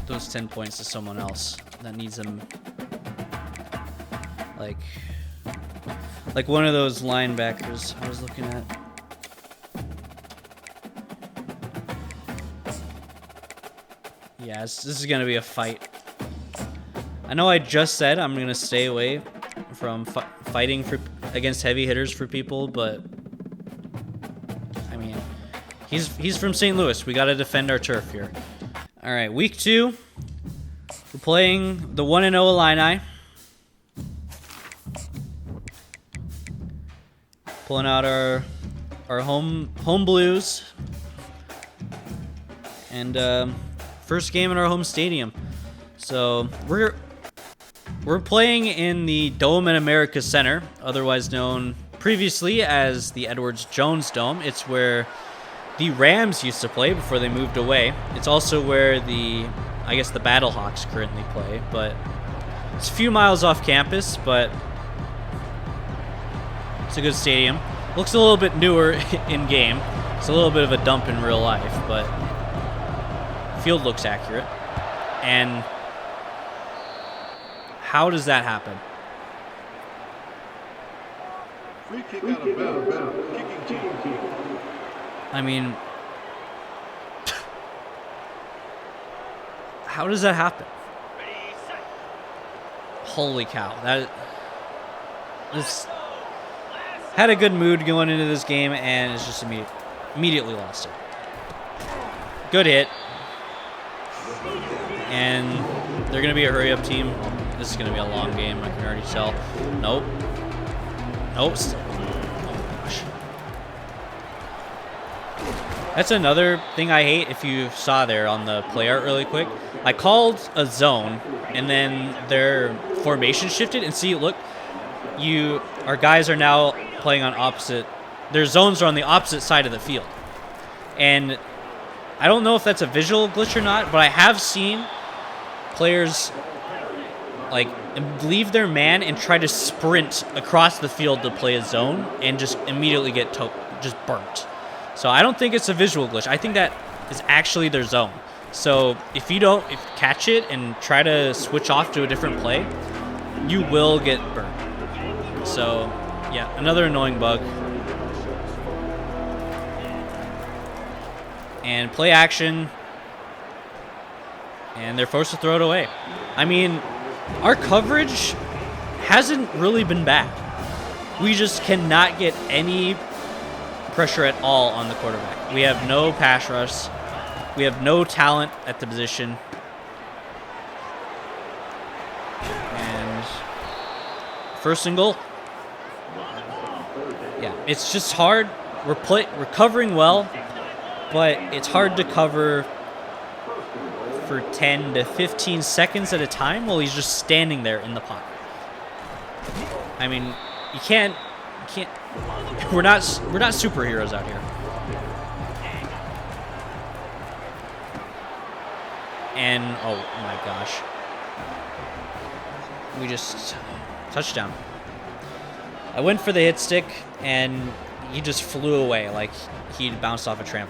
Speaker 1: those 10 points to someone else that needs them. Like one of those linebackers I was looking at. Yeah, this is going to be a fight. I know I just said I'm going to stay away from fighting against heavy hitters for people, but I mean, he's from St. Louis. We got to defend our turf here. All right, week 2. We're playing the 1-0 Illini. Pulling out our home blues. And first game in our home stadium. So we're playing in the Dome at America Center, otherwise known previously as the Edwards Jones Dome. It's where the Rams used to play before they moved away. It's also where the Battlehawks currently play, but it's a few miles off campus, but it's a good stadium. Looks a little bit newer in game. It's a little bit of a dump in real life, but field looks accurate. And how does that happen?
Speaker 3: Free kick out of bounds. Kicking team.
Speaker 1: I mean, how does that happen? Holy cow. This had a good mood going into this game, and it's just immediately lost it. Good hit. And they're going to be a hurry-up team. This is going to be a long game, I can already tell. Nope. Oh, gosh. That's another thing I hate, if you saw there on the play art really quick. I called a zone, and then their formation shifted, and see, look, our guys are now playing on opposite. Their zones are on the opposite side of the field. And I don't know if that's a visual glitch or not, but I have seen players leave their man and try to sprint across the field to play a zone and just immediately get just burnt. So I don't think it's a visual glitch. I think that is actually their zone. So if you catch it and try to switch off to a different play, you will get burnt. So yeah, another annoying bug. And play action. And they're forced to throw it away. I mean, our coverage hasn't really been bad. We just cannot get any pressure at all on the quarterback. We have no pass rush. We have no talent at the position. And first and goal. Yeah, it's just hard. We're covering well, but it's hard to cover for 10 to 15 seconds at a time while he's just standing there in the pocket. I mean, you can't. We're not superheroes out here. And oh my gosh, we just touchdown. I went for the hit stick, and he just flew away like he'd bounced off a trampoline.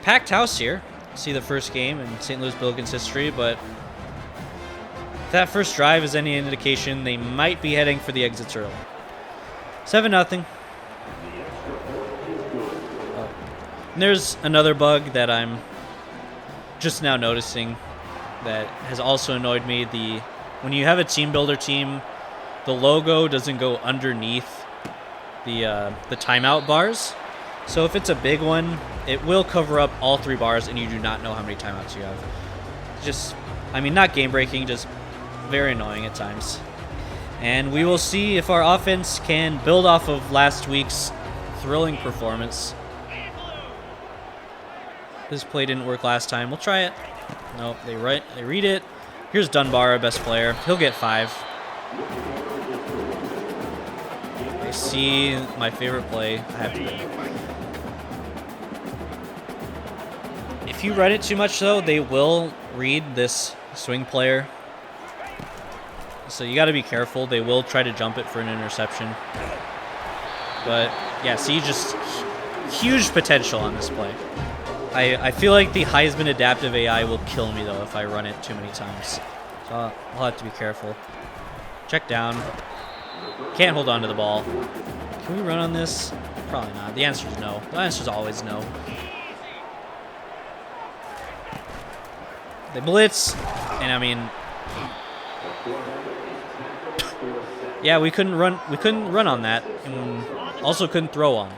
Speaker 1: Packed house here. See the first game in St. Louis Billikens history, but if that first drive is any indication, they might be heading for the exits early. 7-0. And there's another bug that I'm just now noticing that has also annoyed me. When you have a team builder team, the logo doesn't go underneath the timeout bars. So if it's a big one, it will cover up all 3 bars, and you do not know how many timeouts you have. Just, I mean, not game breaking, just very annoying at times. And we will see if our offense can build off of last week's thrilling performance. This play didn't work last time. We'll try it. Nope, they read it. Here's Dunbar, our best player. He'll get 5. I see my favorite play. I have to win. If you run it too much, though, they will read this swing player. So you got to be careful. They will try to jump it for an interception. But, yeah, see, just huge potential on this play. I feel like the Heisman Adaptive AI will kill me, though, if I run it too many times. So I'll have to be careful. Check down. Can't hold on to the ball. Can we run on this? Probably not. The answer is no. The answer is always no. They blitz, and I mean, yeah, we couldn't run. We couldn't run on that, and also couldn't throw on it.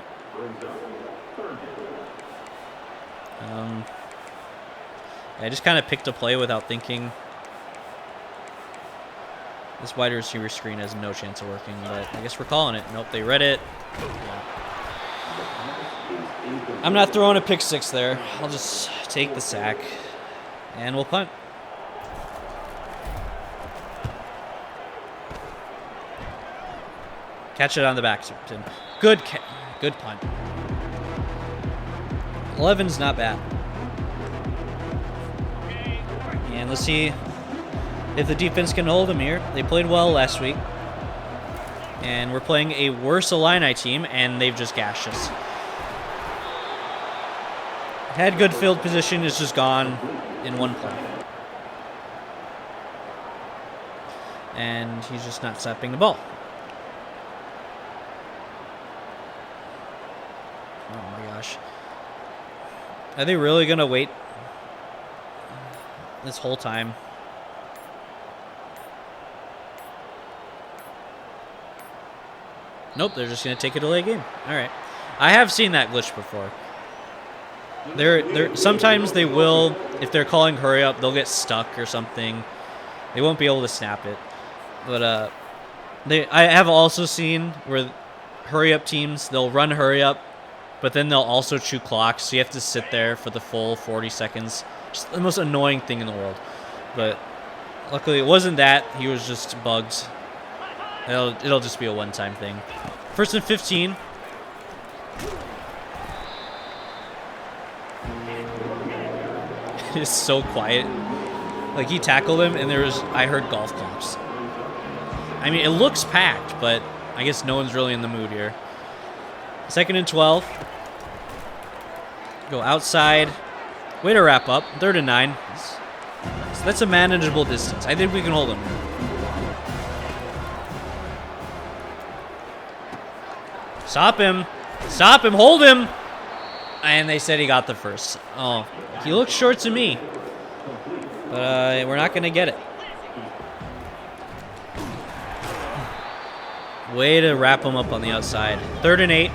Speaker 1: I just kind of picked a play without thinking. This wide receiver screen has no chance of working, but I guess we're calling it. Nope, they read it. Yeah. I'm not throwing a pick 6 there. I'll just take the sack, and we'll punt. Catch it on the back, Tim. Good punt. 11's not bad. And let's see if the defense can hold them here. They played well last week. And we're playing a worse Illini team, and they've just gashed us. Had good field position, is just gone in one play. And he's just not snapping the ball. Oh my gosh. Are they really going to wait this whole time? Nope, they're just going to take it a late game. All right. I have seen that glitch before. Sometimes they will, if they're calling hurry up, they'll get stuck or something. They won't be able to snap it. But I have also seen where hurry up teams, they'll run hurry up, but then they'll also chew clocks, so you have to sit there for the full 40 seconds. Just the most annoying thing in the world. But luckily it wasn't that. He was just bugged. It'll just be a one-time thing. 1st and 15. It's so quiet. Like, he tackled him, and I heard golf claps. I mean, it looks packed, but I guess no one's really in the mood here. 2nd and 12. Go outside. Way to wrap up. 3rd and 9. So that's a manageable distance. I think we can hold him. Stop him. Stop him. Hold him. And they said he got the first. Oh, he looks short to me. But we're not going to get it. Way to wrap him up on the outside. 3rd and 8.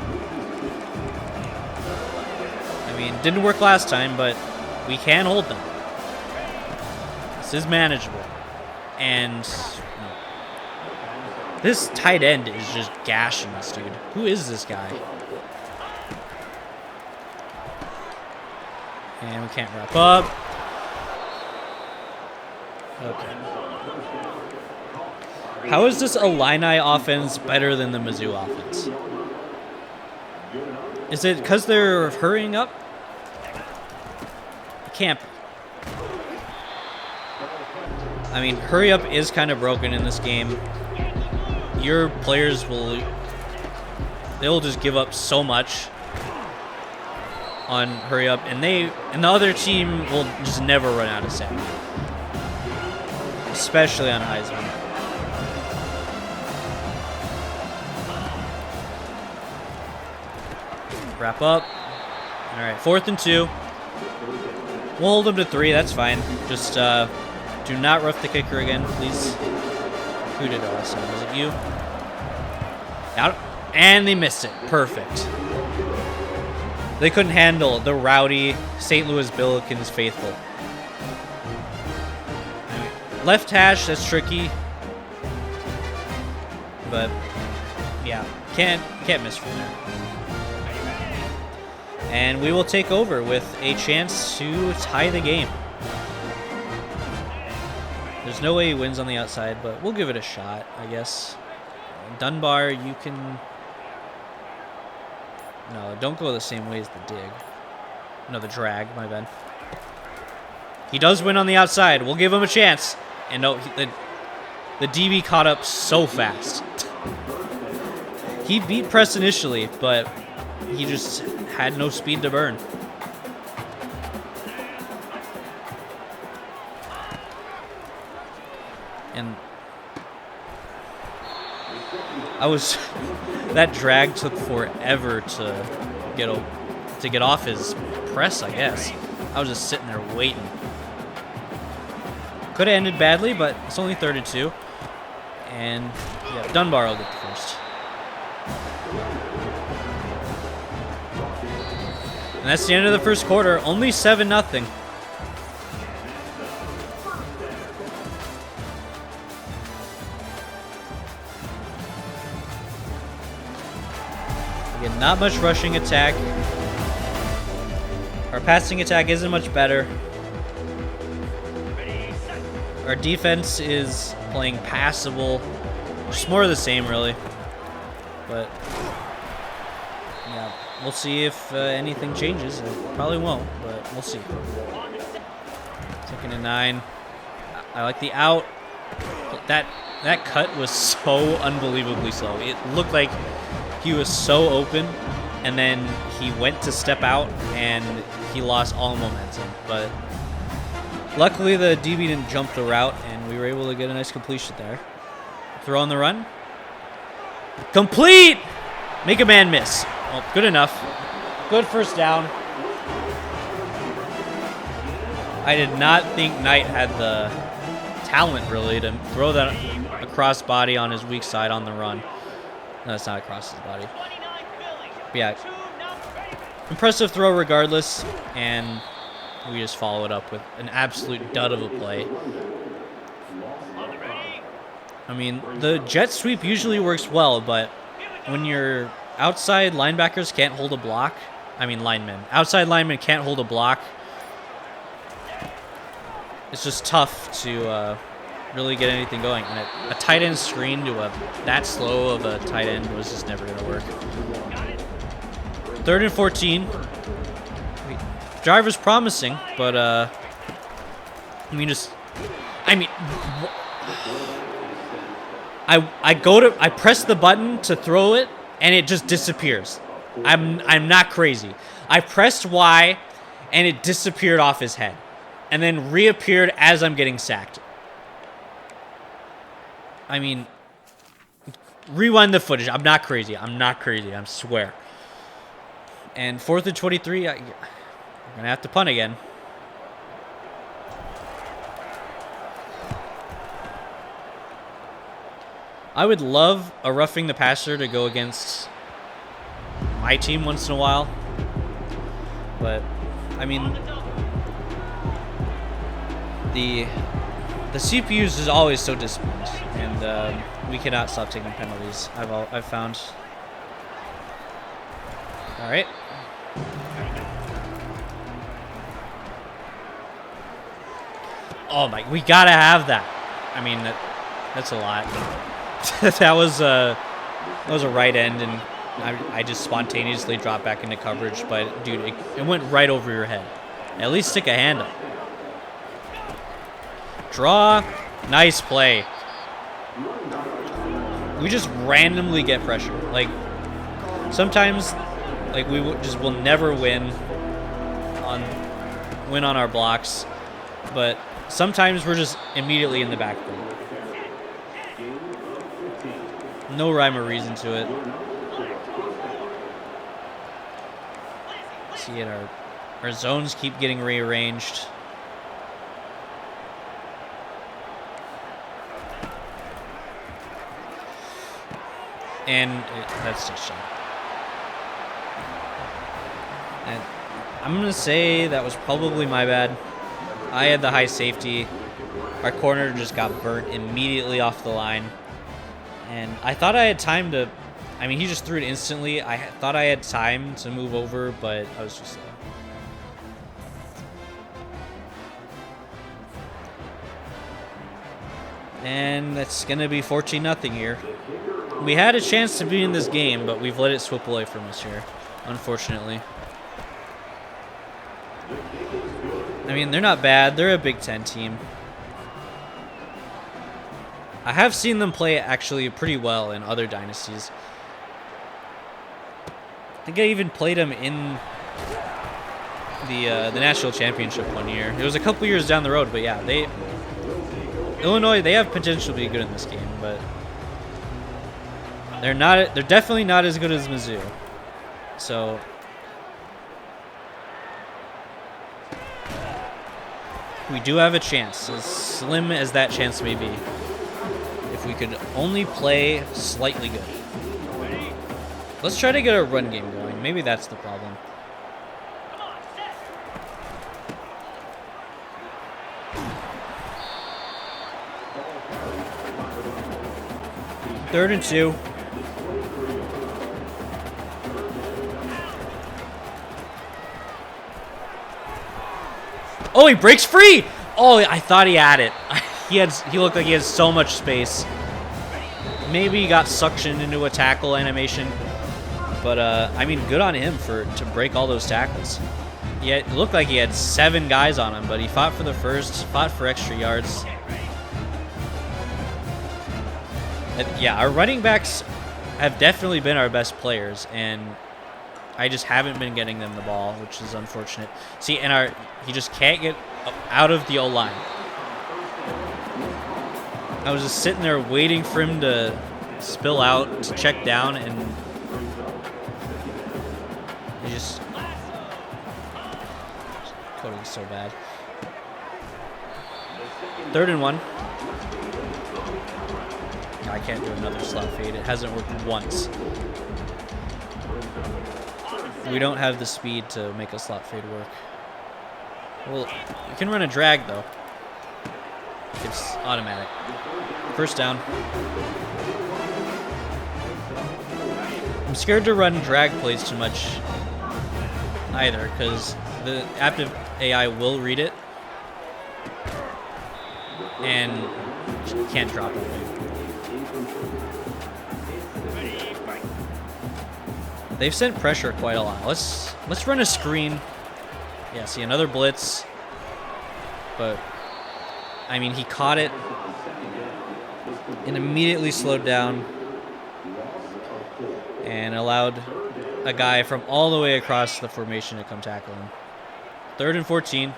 Speaker 1: I mean, didn't work last time, but we can hold them. This is manageable. And This tight end is just gashing this dude. Who is this guy? And we can't wrap up. Okay. How is this Illini offense better than the Mizzou offense? Is it because they're hurrying up? It can't be. I mean, hurry up is kind of broken in this game. Your players they'll just give up so much on hurry up, and the other team will just never run out of set, especially on Heisman. Wrap up. All right, 4th and 2. We'll hold them to 3. That's fine. Just do not rough the kicker again, please. Who did it last time? Was it you? Out, and they missed it. Perfect. They couldn't handle the rowdy St. Louis Billikens faithful. Left hash, that's tricky. But yeah, can't miss from there. And we will take over with a chance to tie the game. There's no way he wins on the outside, but we'll give it a shot, I guess. Dunbar, you can... No, don't go the same way as the dig. No, the drag, my bad. He does win on the outside. We'll give him a chance. And no, the DB caught up so fast. He beat press initially, but he just had no speed to burn. And that drag took forever to get off his press, I guess. I was just sitting there waiting. Could have ended badly, but it's only 3rd and 2. And yeah, Dunbar will get the first. And that's the end of the first quarter. Only 7-0. Again, not much rushing attack. Our passing attack isn't much better. Our defense is playing passable. Just more of the same, really. But yeah, we'll see if anything changes. It probably won't, but we'll see. 2nd and 9. I like the out. That cut was so unbelievably slow. It looked like he was so open, and then he went to step out, and he lost all momentum. But luckily, the DB didn't jump the route, and we were able to get a nice completion there. Throw on the run. Complete! Make a man miss. Well, good enough. Good first down. I did not think Knight had the talent, really, to throw that across body on his weak side on the run. No, it's not across his body. But yeah, impressive throw regardless, and we just follow it up with an absolute dud of a play. I mean, the jet sweep usually works well, but when your outside linebackers can't hold a block, outside linemen can't hold a block, it's just tough to really get anything going. And a tight end screen to that slow of a tight end was just never going to work. 3rd and 14. Drive was promising, but I press the button to throw it, and it just disappears. I'm not crazy. I pressed Y, and it disappeared off his head, and then reappeared as I'm getting sacked. I mean, rewind the footage. I'm not crazy. I swear. And 4th and 23, I'm going to have to punt again. I would love a roughing the passer to go against my team once in a while. But, I mean, The CPUs is always so disciplined, and we cannot stop taking penalties. I've found. All right. Oh my! We gotta have that. I mean, that's a lot. that was a right end, and I just spontaneously dropped back into coverage. But dude, it went right over your head. At least stick a hand up. Draw. Nice play. We just randomly get pressure. Like, sometimes, like, we just will never win on our blocks. But sometimes we're just immediately in the backfield. No rhyme or reason to it. See it, our zones keep getting rearranged. And that's just shot. And I'm going to say that was probably my bad. I had the high safety. Our corner just got burnt immediately off the line. And I thought I had time to... I mean, he just threw it instantly. I thought I had time to move over, but I was just... And that's going to be 14-0 here. We had a chance to be in this game, but we've let it slip away from us here, unfortunately. I mean, they're not bad. They're a Big Ten team. I have seen them play actually pretty well in other dynasties. I think I even played them in the national championship one year. It was a couple years down the road, but yeah, Illinois, they have potential to be good in this game, but they're definitely not as good as Mizzou. So we do have a chance, as slim as that chance may be, if we could only play slightly good. Let's try to get our run game going. Maybe that's the problem. Third and 2. Oh, he breaks free. Oh, I thought he had it. He looked like he had so much space. Maybe he got suctioned into a tackle animation. But I mean, good on him to break all those tackles. Yeah, it looked like he had 7 guys on him, but he fought for the first, fought for extra yards. Yeah, our running backs have definitely been our best players, and I just haven't been getting them the ball, which is unfortunate. See, and he just can't get out of the O-line. I was just sitting there waiting for him to spill out, to check down, and he just... Coding's so bad. 3rd and 1. I can't do another slot fade. It hasn't worked once. We don't have the speed to make a slot fade work. Well, you can run a drag, though. It's automatic. First down. I'm scared to run drag plays too much either, because the active AI will read it and can't drop it. They've sent pressure quite a lot. Let's run a screen. Yeah, see, another blitz. But I mean, he caught it and immediately slowed down and allowed a guy from all the way across the formation to come tackle him. 3rd and 14.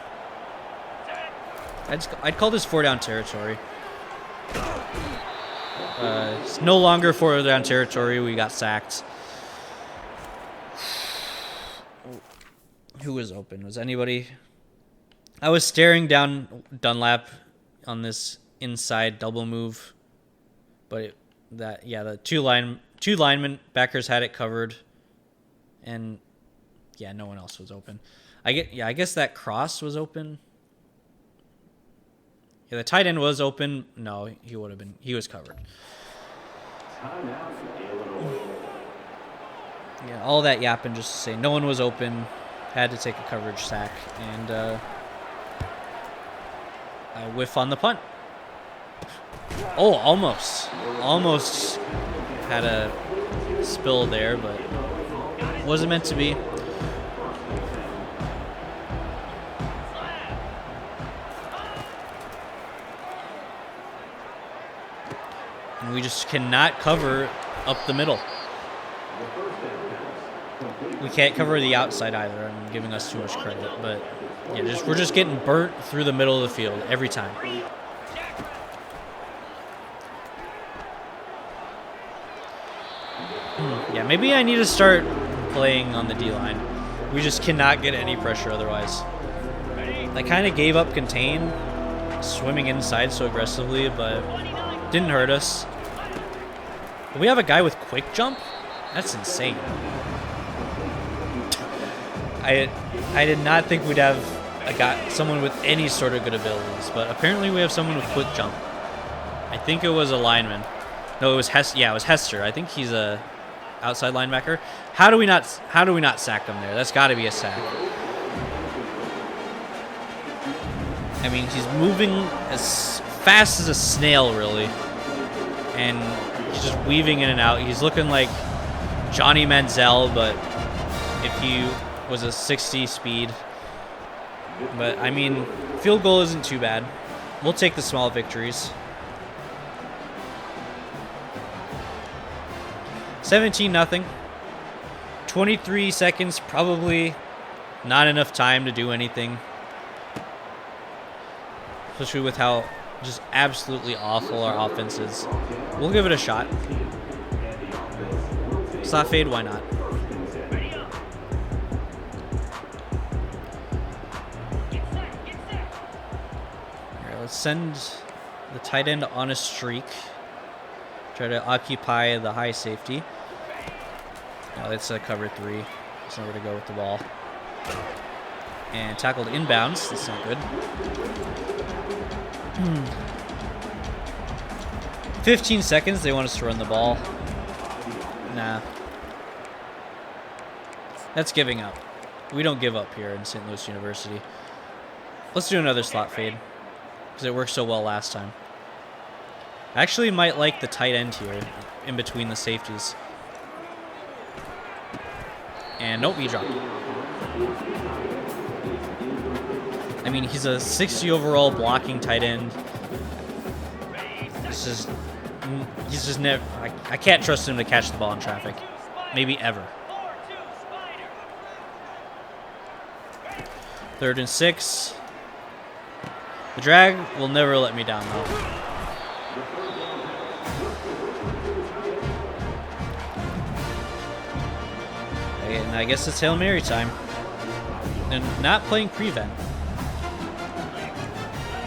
Speaker 1: I'd call this 4-down territory. It's no longer 4-down territory. We got sacked. Who was open? Was anybody? I was staring down Dunlap on this inside double move, but the two linemen backers had it covered, and yeah, no one else was open. I guess that cross was open. Yeah, the tight end was open. No, he would have been. He was covered. Yeah, all that yapping just to say no one was open. Had to take a coverage sack, and I whiff on the punt. Oh, almost had a spill there, but wasn't meant to be. And we just cannot cover up the middle. We can't cover the outside either. I'm giving us too much credit, but yeah, we're just getting burnt through the middle of the field every time. Yeah, maybe I need to start playing on the D-line. We just cannot get any pressure otherwise. I kind of gave up contain, swimming inside so aggressively, but didn't hurt us. We have a guy with quick jump? That's insane. I did not think we'd have someone with any sort of good abilities, but apparently we have someone with quick jump. I think it was a lineman. No, it was it was Hester. I think he's a outside linebacker. How do we not sack him there? That's got to be a sack. I mean, he's moving as fast as a snail, really, and he's just weaving in and out. He's looking like Johnny Manziel, but if he was a 60 speed. But I mean, field goal isn't too bad. We'll take the small victories. 17-0. 23 seconds, probably not enough time to do anything. Especially with how just absolutely awful our offense is. We'll give it a shot. Slot fade, why not? Alright, let's send the tight end on a streak. Try to occupy the high safety. Now it's a cover 3. There's nowhere to go with the ball. And tackled inbounds. That's not good. 15 seconds. They want us to run the ball. Nah. That's giving up. We don't give up here in Saint Louis University. Let's do another slot fade, because it worked so well last time. I actually might like the tight end here in between the safeties. And nope, he dropped it. I mean, he's a 60 overall blocking tight end. He's just never. I can't trust him to catch the ball in traffic. Maybe ever. 3rd and 6. The drag will never let me down, though. And I guess it's Hail Mary time. And not playing prevent.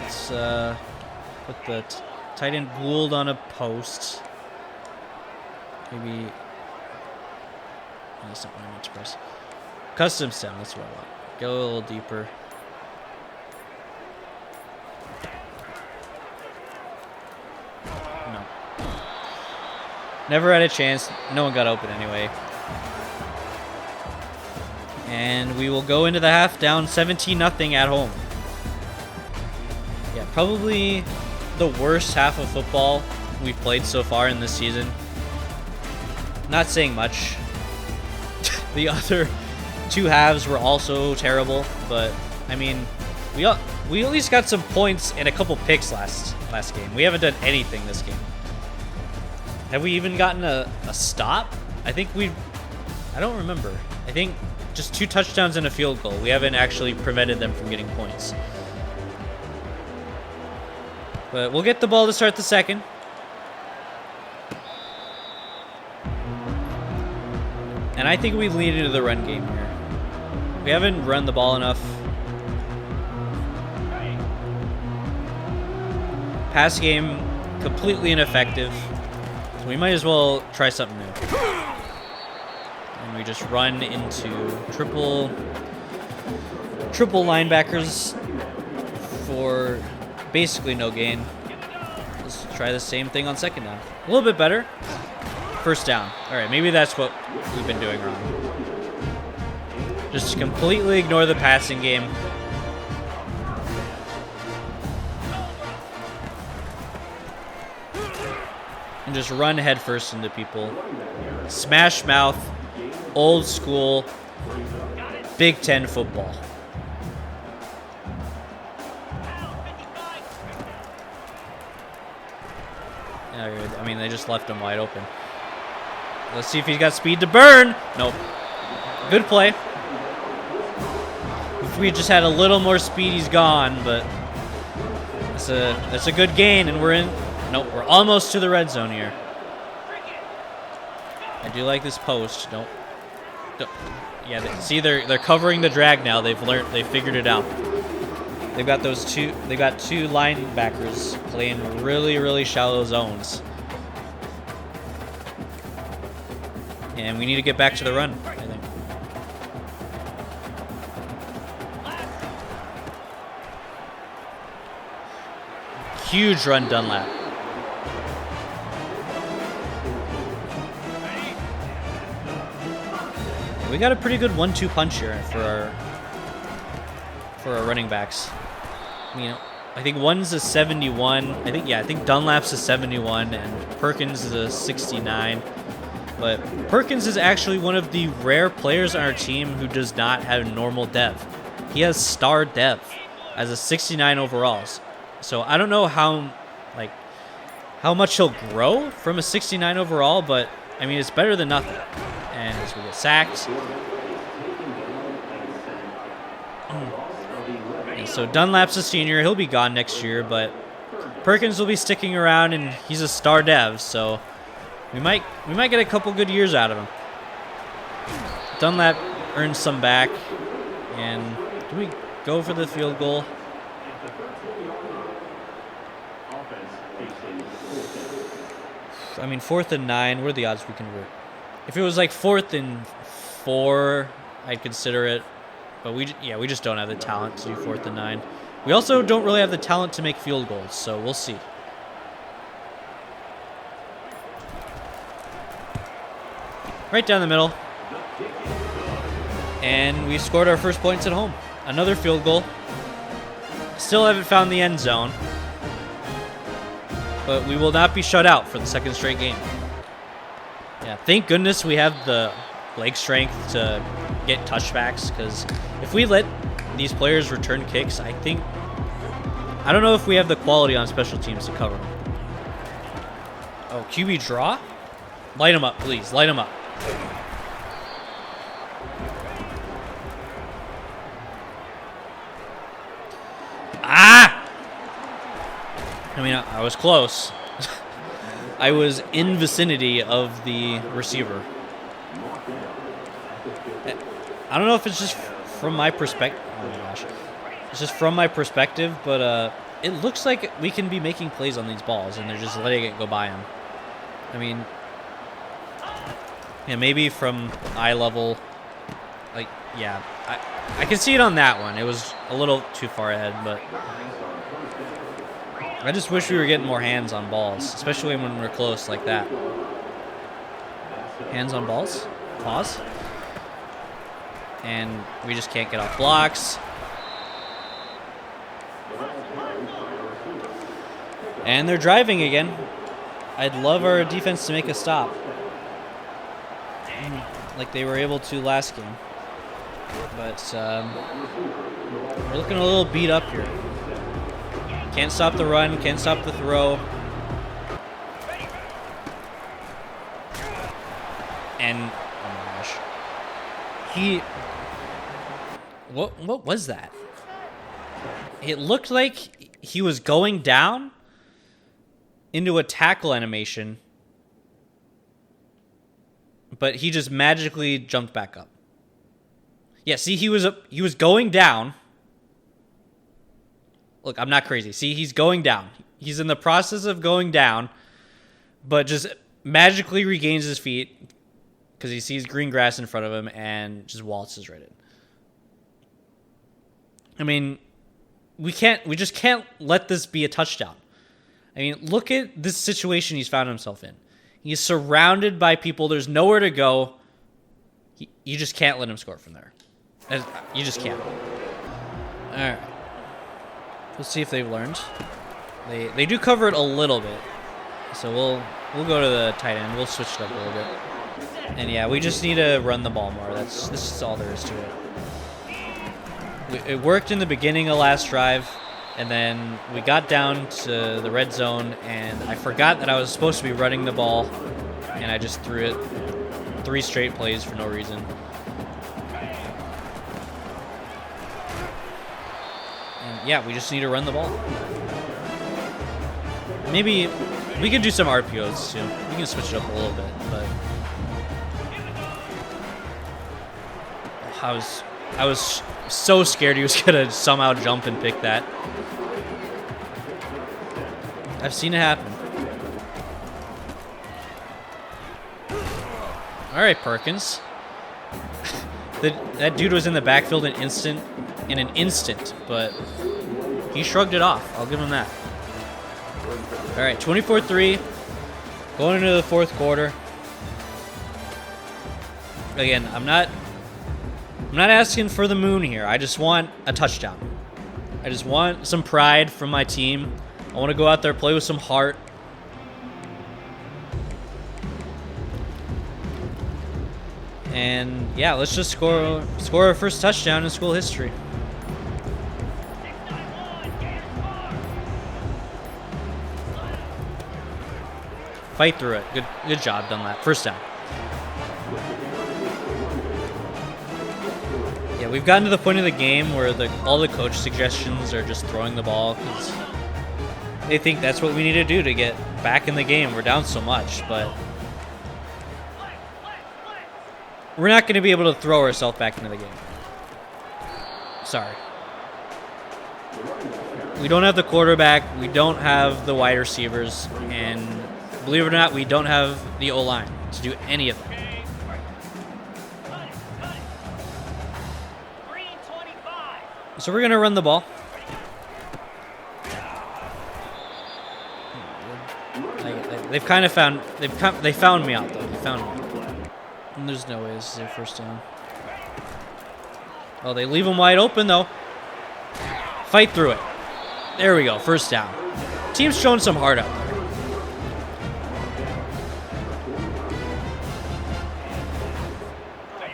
Speaker 1: Let's put the tight end Gould on a post. Maybe. That's not what I meant to press. Custom stem, that's what I want. Go a little deeper. No. Never had a chance. No one got open anyway. And we will go into the half down 17-0 at home. Yeah, probably the worst half of football we've played so far in this season. Not saying much. The other 2 halves were also terrible, but I mean, we at least got some points and a couple picks last game. We haven't done anything this game. Have we even gotten a stop? I don't remember. I think just 2 touchdowns and a field goal. We haven't actually prevented them from getting points. But we'll get the ball to start the second. And I think we lead into the run game here. We haven't run the ball enough. Pass game, completely ineffective. So we might as well try something new. And we just run into triple linebackers for Basically no gain. Let's try the same thing on second down. A little bit better. First down. All right, maybe that's what we've been doing wrong. Just completely ignore the passing game. And just run headfirst into people. Smash mouth. Old school. Big Ten football. I mean, they just left him wide open. Let's see if he's got speed to burn. Nope. Good play. If we just had a little more speed, he's gone, but that's a good gain, and we're in. Nope, we're almost to the red zone here. I do like this post. Nope. Yeah, see, they're covering the drag now. They figured it out. They've got two linebackers playing really, really shallow zones. And we need to get back to the run, I think. Huge run, Dunlap. We got a pretty good 1-2 punch here for our running backs. You know, I think one's a 71. I think Dunlap's a 71 and Perkins is a 69. But Perkins is actually one of the rare players on our team who does not have normal depth. He has star depth as a 69 overalls. So I don't know how much he'll grow from a 69 overall, but I mean, it's better than nothing. And as we get sacked. And so Dunlap's a senior. He'll be gone next year, but Perkins will be sticking around, and he's a star dev, so we might get a couple good years out of him. Dunlap earns some back, and do we go for the field goal? I mean, 4th and 9. What are the odds we convert? If it was like 4th and 4, I'd consider it. But we just don't have the talent to do 4th and 9. We also don't really have the talent to make field goals, so we'll see. Right down the middle. And we scored our first points at home. Another field goal. Still haven't found the end zone. But we will not be shut out for the second straight game. Yeah, thank goodness we have the leg strength to get touchbacks, because if we let these players return kicks, I don't know if we have the quality on special teams to cover them. Oh, QB draw? Light them up, please. Light them up. Ah! I mean, I was close. I was in vicinity of the receiver. I don't know if it's just from my perspective. Oh my gosh. It's just from my perspective, but it looks like we can be making plays on these balls, and they're just letting it go by them. I mean, yeah, maybe from eye level, like, yeah. I can see it on that one. It was a little too far ahead, but I just wish we were getting more hands on balls, especially when we're close like that. Hands on balls. Pause. And we just can't get off blocks. And they're driving again. I'd love our defense to make a stop, like they were able to last game. But we're looking a little beat up here. Can't stop the run, can't stop the throw. And, oh my gosh. What was that? It looked like he was going down into a tackle animation, but he just magically jumped back up. Yeah, see, he was going down. Look, I'm not crazy. See, he's going down. He's in the process of going down, but just magically regains his feet because he sees green grass in front of him and just waltzes right in. I mean, we just can't let this be a touchdown. I mean, look at this situation he's found himself in. He's surrounded by people. There's nowhere to go. You just can't let him score from there. You just can't. All right. Let's see if they've learned. They do cover it a little bit. So we'll go to the tight end. We'll switch it up a little bit. And yeah, we just need to run the ball more. This is all there is to it. It worked in the beginning of last drive, and then we got down to the red zone, and I forgot that I was supposed to be running the ball, and I just threw it 3 straight plays for no reason. And yeah, we just need to run the ball. Maybe we could do some RPOs too. We can switch it up a little bit, but I was so scared he was gonna somehow jump and pick that. I've seen it happen. All right, Perkins. That dude was in the backfield in an instant, but he shrugged it off. I'll give him that. All right, 24-3, going into the fourth quarter. Again, I'm not asking for the moon here. I just want a touchdown. I just want some pride from my team. I want to go out there, play with some heart. And yeah, let's just score our first touchdown in school history. Fight through it. Good job, Dunlap. First down. Yeah, we've gotten to the point of the game where all the coach suggestions are just throwing the ball because they think that's what we need to do to get back in the game. We're down so much, but we're not going to be able to throw ourselves back into the game. Sorry. We don't have the quarterback. We don't have the wide receivers. And believe it or not, we don't have the O-line to do any of that. So we're going to run the ball. They've kind of found me out though. They found me. And there's no way this is their first down. Oh, they leave them wide open though. Fight through it. There we go. First down. Team's showing some heart out there.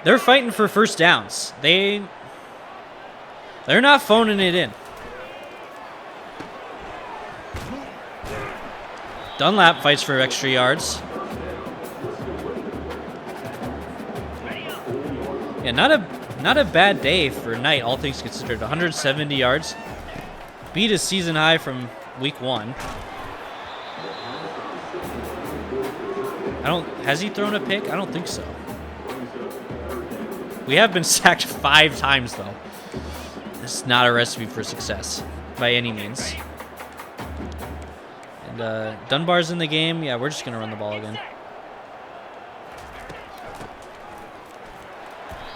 Speaker 1: They're fighting for first downs. They're not phoning it in. Dunlap fights for extra yards. Yeah, not a bad day for Knight, all things considered. 170 yards. Beat his season high from week 1. Has he thrown a pick? I don't think so. We have been sacked 5 times though. It's not a recipe for success by any means. And Dunbar's in the game. Yeah, we're just going to run the ball again.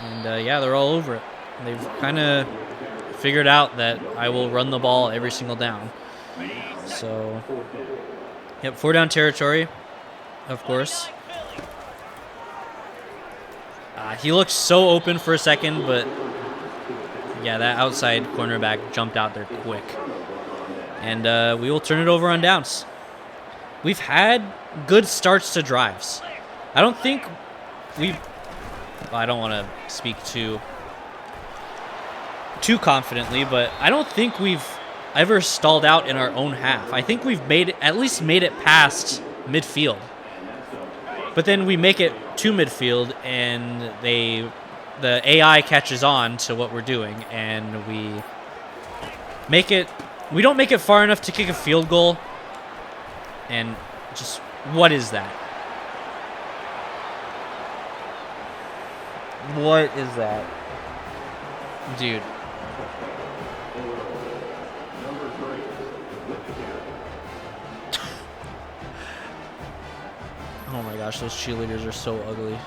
Speaker 1: And yeah, they're all over it. They've kind of figured out that I will run the ball every single down. So, yep, 4 down territory, of course. He looked so open for a second, but yeah, that outside cornerback jumped out there quick. And we will turn it over on downs. We've had good starts to drives. I don't think we've... Well, I don't want to speak too confidently, but I don't think we've ever stalled out in our own half. I think we've at least made it past midfield. But then we make it to midfield, and the AI catches on to what we're doing, and we don't make it far enough to kick a field goal. And just, what is that? What is that? Dude. Oh my gosh, those cheerleaders are so ugly.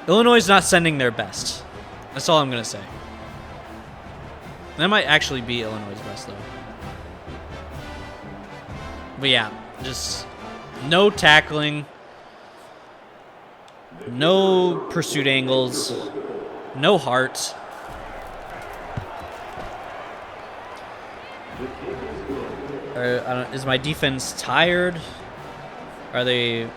Speaker 1: Illinois is not sending their best. That's all I'm going to say. That might actually be Illinois' best, though. But yeah, just no tackling, no pursuit angles, no heart. Is my defense tired? Are they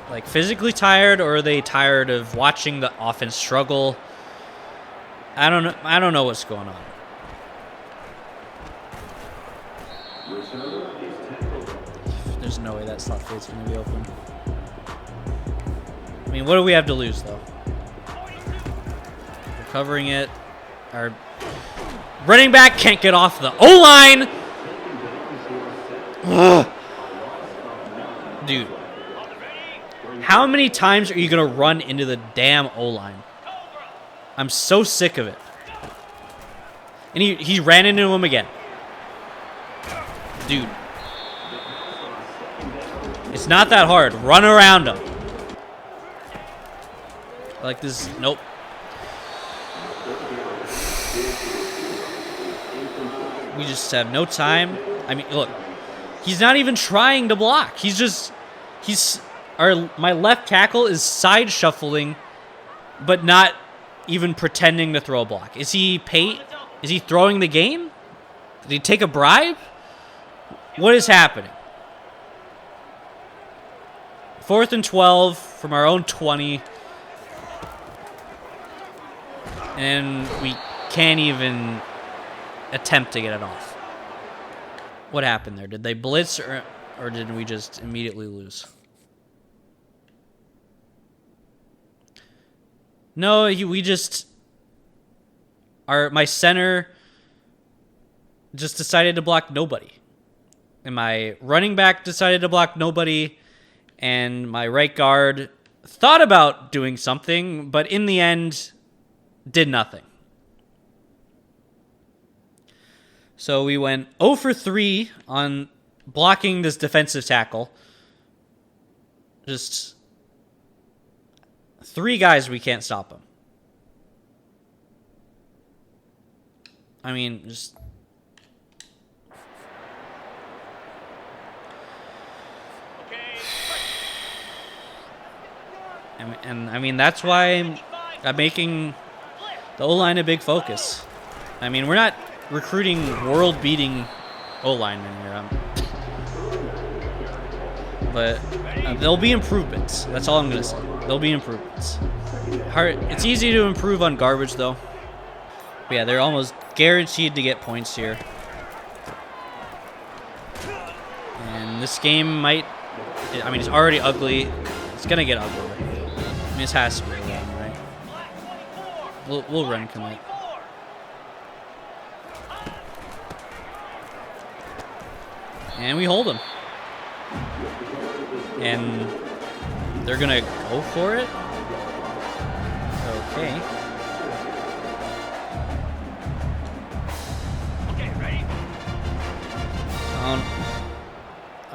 Speaker 1: like physically tired, or are they tired of watching the offense struggle? I don't know. I don't know what's going on. There's no way that slot field going to be open. I mean, what do we have to lose, though? We're covering it. Our running back can't get off the O-line. Ugh. Dude, how many times are you going to run into the damn O-line? I'm so sick of it. And he ran into him again. Dude. It's not that hard. Run around him. Like this. Nope. We just have no time. I mean, look. He's not even trying to block. My left tackle is side shuffling, but not even pretending to throw a block. Is he throwing the game? Did he take a bribe? What is happening? 4th and 12 from our own 20. And we can't even attempt to get it off. What happened there? Did they blitz or did we just immediately lose? No, my center just decided to block nobody. And my running back decided to block nobody. And my right guard thought about doing something, but in the end, did nothing. So we went 0 for 3 on blocking this defensive tackle. Just 3 guys, we can't stop him. I mean, just... And I mean, that's why I'm making the O-line a big focus. I mean, we're not recruiting world-beating O-linemen here. But there'll be improvements. That's all I'm going to say. There'll be improvements. It's easy to improve on garbage, though. But yeah, they're almost guaranteed to get points here. And this game might... I mean, it's already ugly. It's going to get ugly. I mean, this has to be a run, right? We'll run commit. And we hold them. And they're going to go for it? Okay.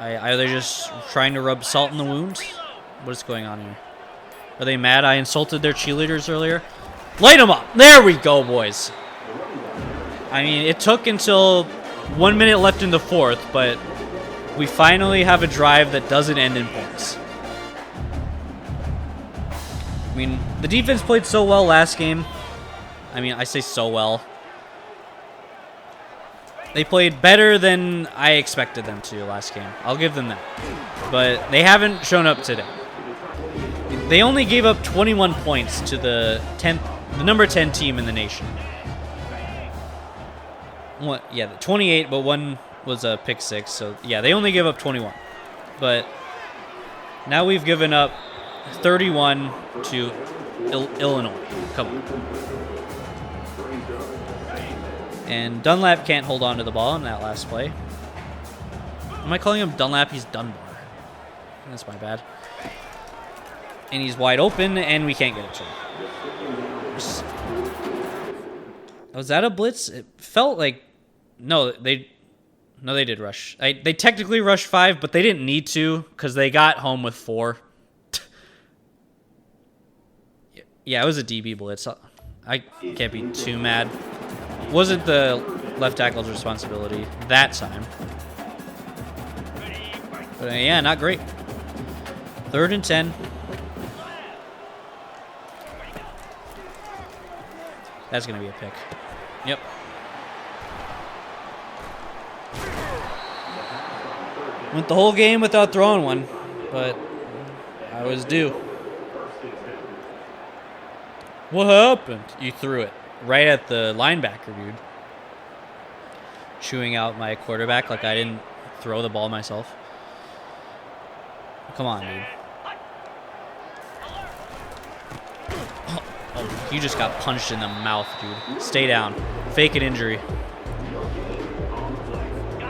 Speaker 1: Are they just trying to rub salt in the wound? What is going on here? Are they mad I insulted their cheerleaders earlier? Light them up! There we go, boys. I mean, it took until 1 minute left in the 4th, but we finally have a drive that doesn't end in points. I mean, the defense played so well last game. I mean, I say so well. They played better than I expected them to last game. I'll give them that. But they haven't shown up today. They only gave up 21 points to the number 10 team in the nation. What? Yeah, 28, but one was a pick 6. So, yeah, they only gave up 21. But now we've given up 31 to Illinois. Come on. And Dunlap can't hold on to the ball in that last play. Am I calling him Dunlap? He's Dunbar. That's my bad. And he's wide open, and we can't get it to him. Was that a blitz? It felt like... No, they did rush. They technically rushed 5, but they didn't need to because they got home with 4. Yeah, it was a DB blitz. I can't be too mad. Wasn't the left tackle's responsibility that time. But yeah, not great. 3rd and 10. That's going to be a pick. Yep. Went the whole game without throwing one, but I was due. What happened? You threw it right at the linebacker, dude. Chewing out my quarterback like I didn't throw the ball myself. Come on, dude. Oh, you just got punched in the mouth, dude. Stay down. Fake an injury.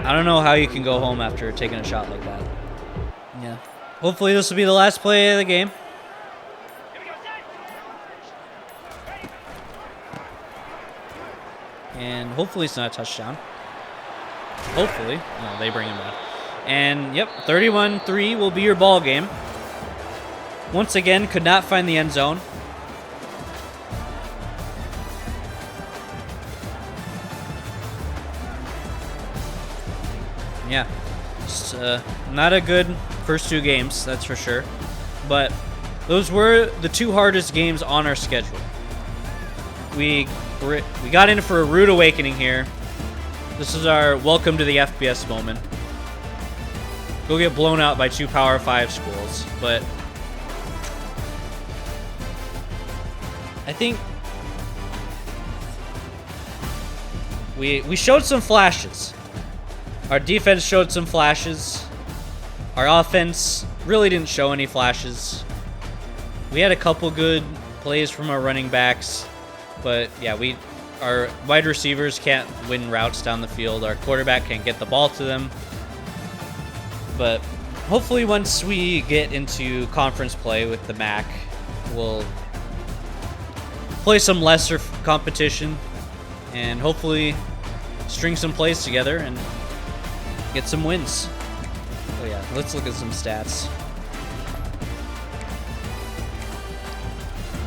Speaker 1: I don't know how you can go home after taking a shot like that. Yeah. Hopefully this will be the last play of the game. And hopefully it's not a touchdown. Hopefully. No, they bring him back. And, yep, 31-3 will be your ball game. Once again, could not find the end zone. Yeah. Just, not a good first 2 games, that's for sure. But those were the 2 hardest games on our schedule. We got in for a rude awakening here. This is our welcome to the FBS moment. Go get blown out by 2 Power 5 schools, but I think we showed some flashes. Our defense showed some flashes. Our offense really didn't show any flashes. We had a couple good plays from our running backs, but yeah, our wide receivers can't win routes down the field. Our quarterback can't get the ball to them. But hopefully once we get into conference play with the MAC, we'll play some lesser competition and hopefully string some plays together and get some wins. Oh yeah, let's look at some stats.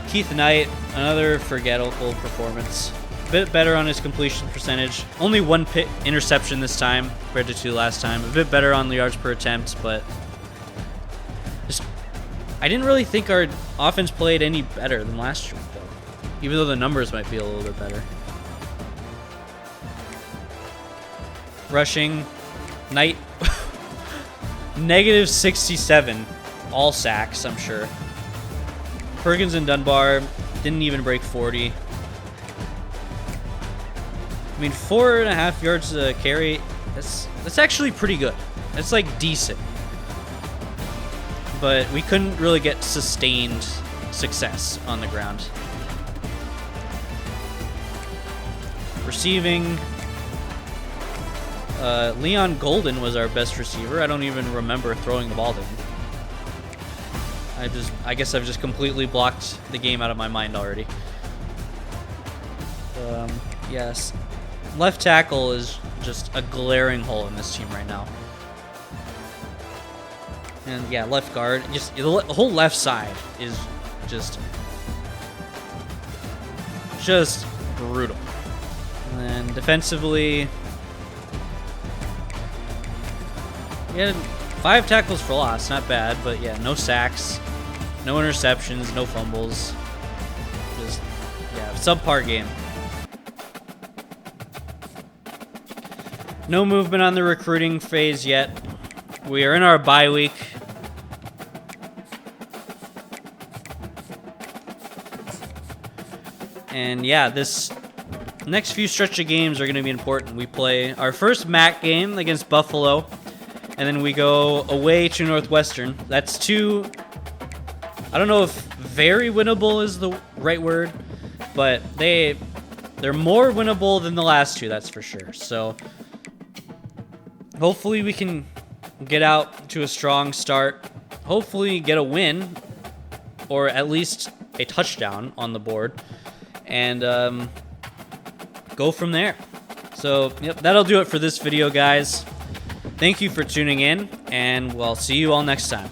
Speaker 1: Keith Knight, another forgettable performance. A bit better on his completion percentage. Only 1 interception this time compared to 2 last time. A bit better on the yards per attempt, but I didn't really think our offense played any better than last year, though. Even though the numbers might be a little bit better. Rushing, Knight, negative 67. All sacks, I'm sure. Perkins and Dunbar didn't even break 40. I mean, 4.5 yards a carry, that's actually pretty good. That's like decent. But we couldn't really get sustained success on the ground. Receiving, Leon Golden was our best receiver. I don't even remember throwing the ball to him. I guess I've just completely blocked the game out of my mind already. Yes. Left tackle is just a glaring hole in this team right now. And yeah, left guard, just the whole left side is just brutal. And then defensively, we had 5 tackles for loss, not bad, but yeah, no sacks, no interceptions, no fumbles. Just, yeah, subpar game. No movement on the recruiting phase yet. We are in our bye week. And yeah, this next few stretch of games are going to be important. We play our first MAC game against Buffalo, and then we go away to Northwestern. That's 2, I don't know if very winnable is the right word, but they're more winnable than the last 2, that's for sure. So hopefully we can get out to a strong start, hopefully get a win, or at least a touchdown on the board, and go from there. So, yep, that'll do it for this video, guys. Thank you for tuning in, and we'll see you all next time.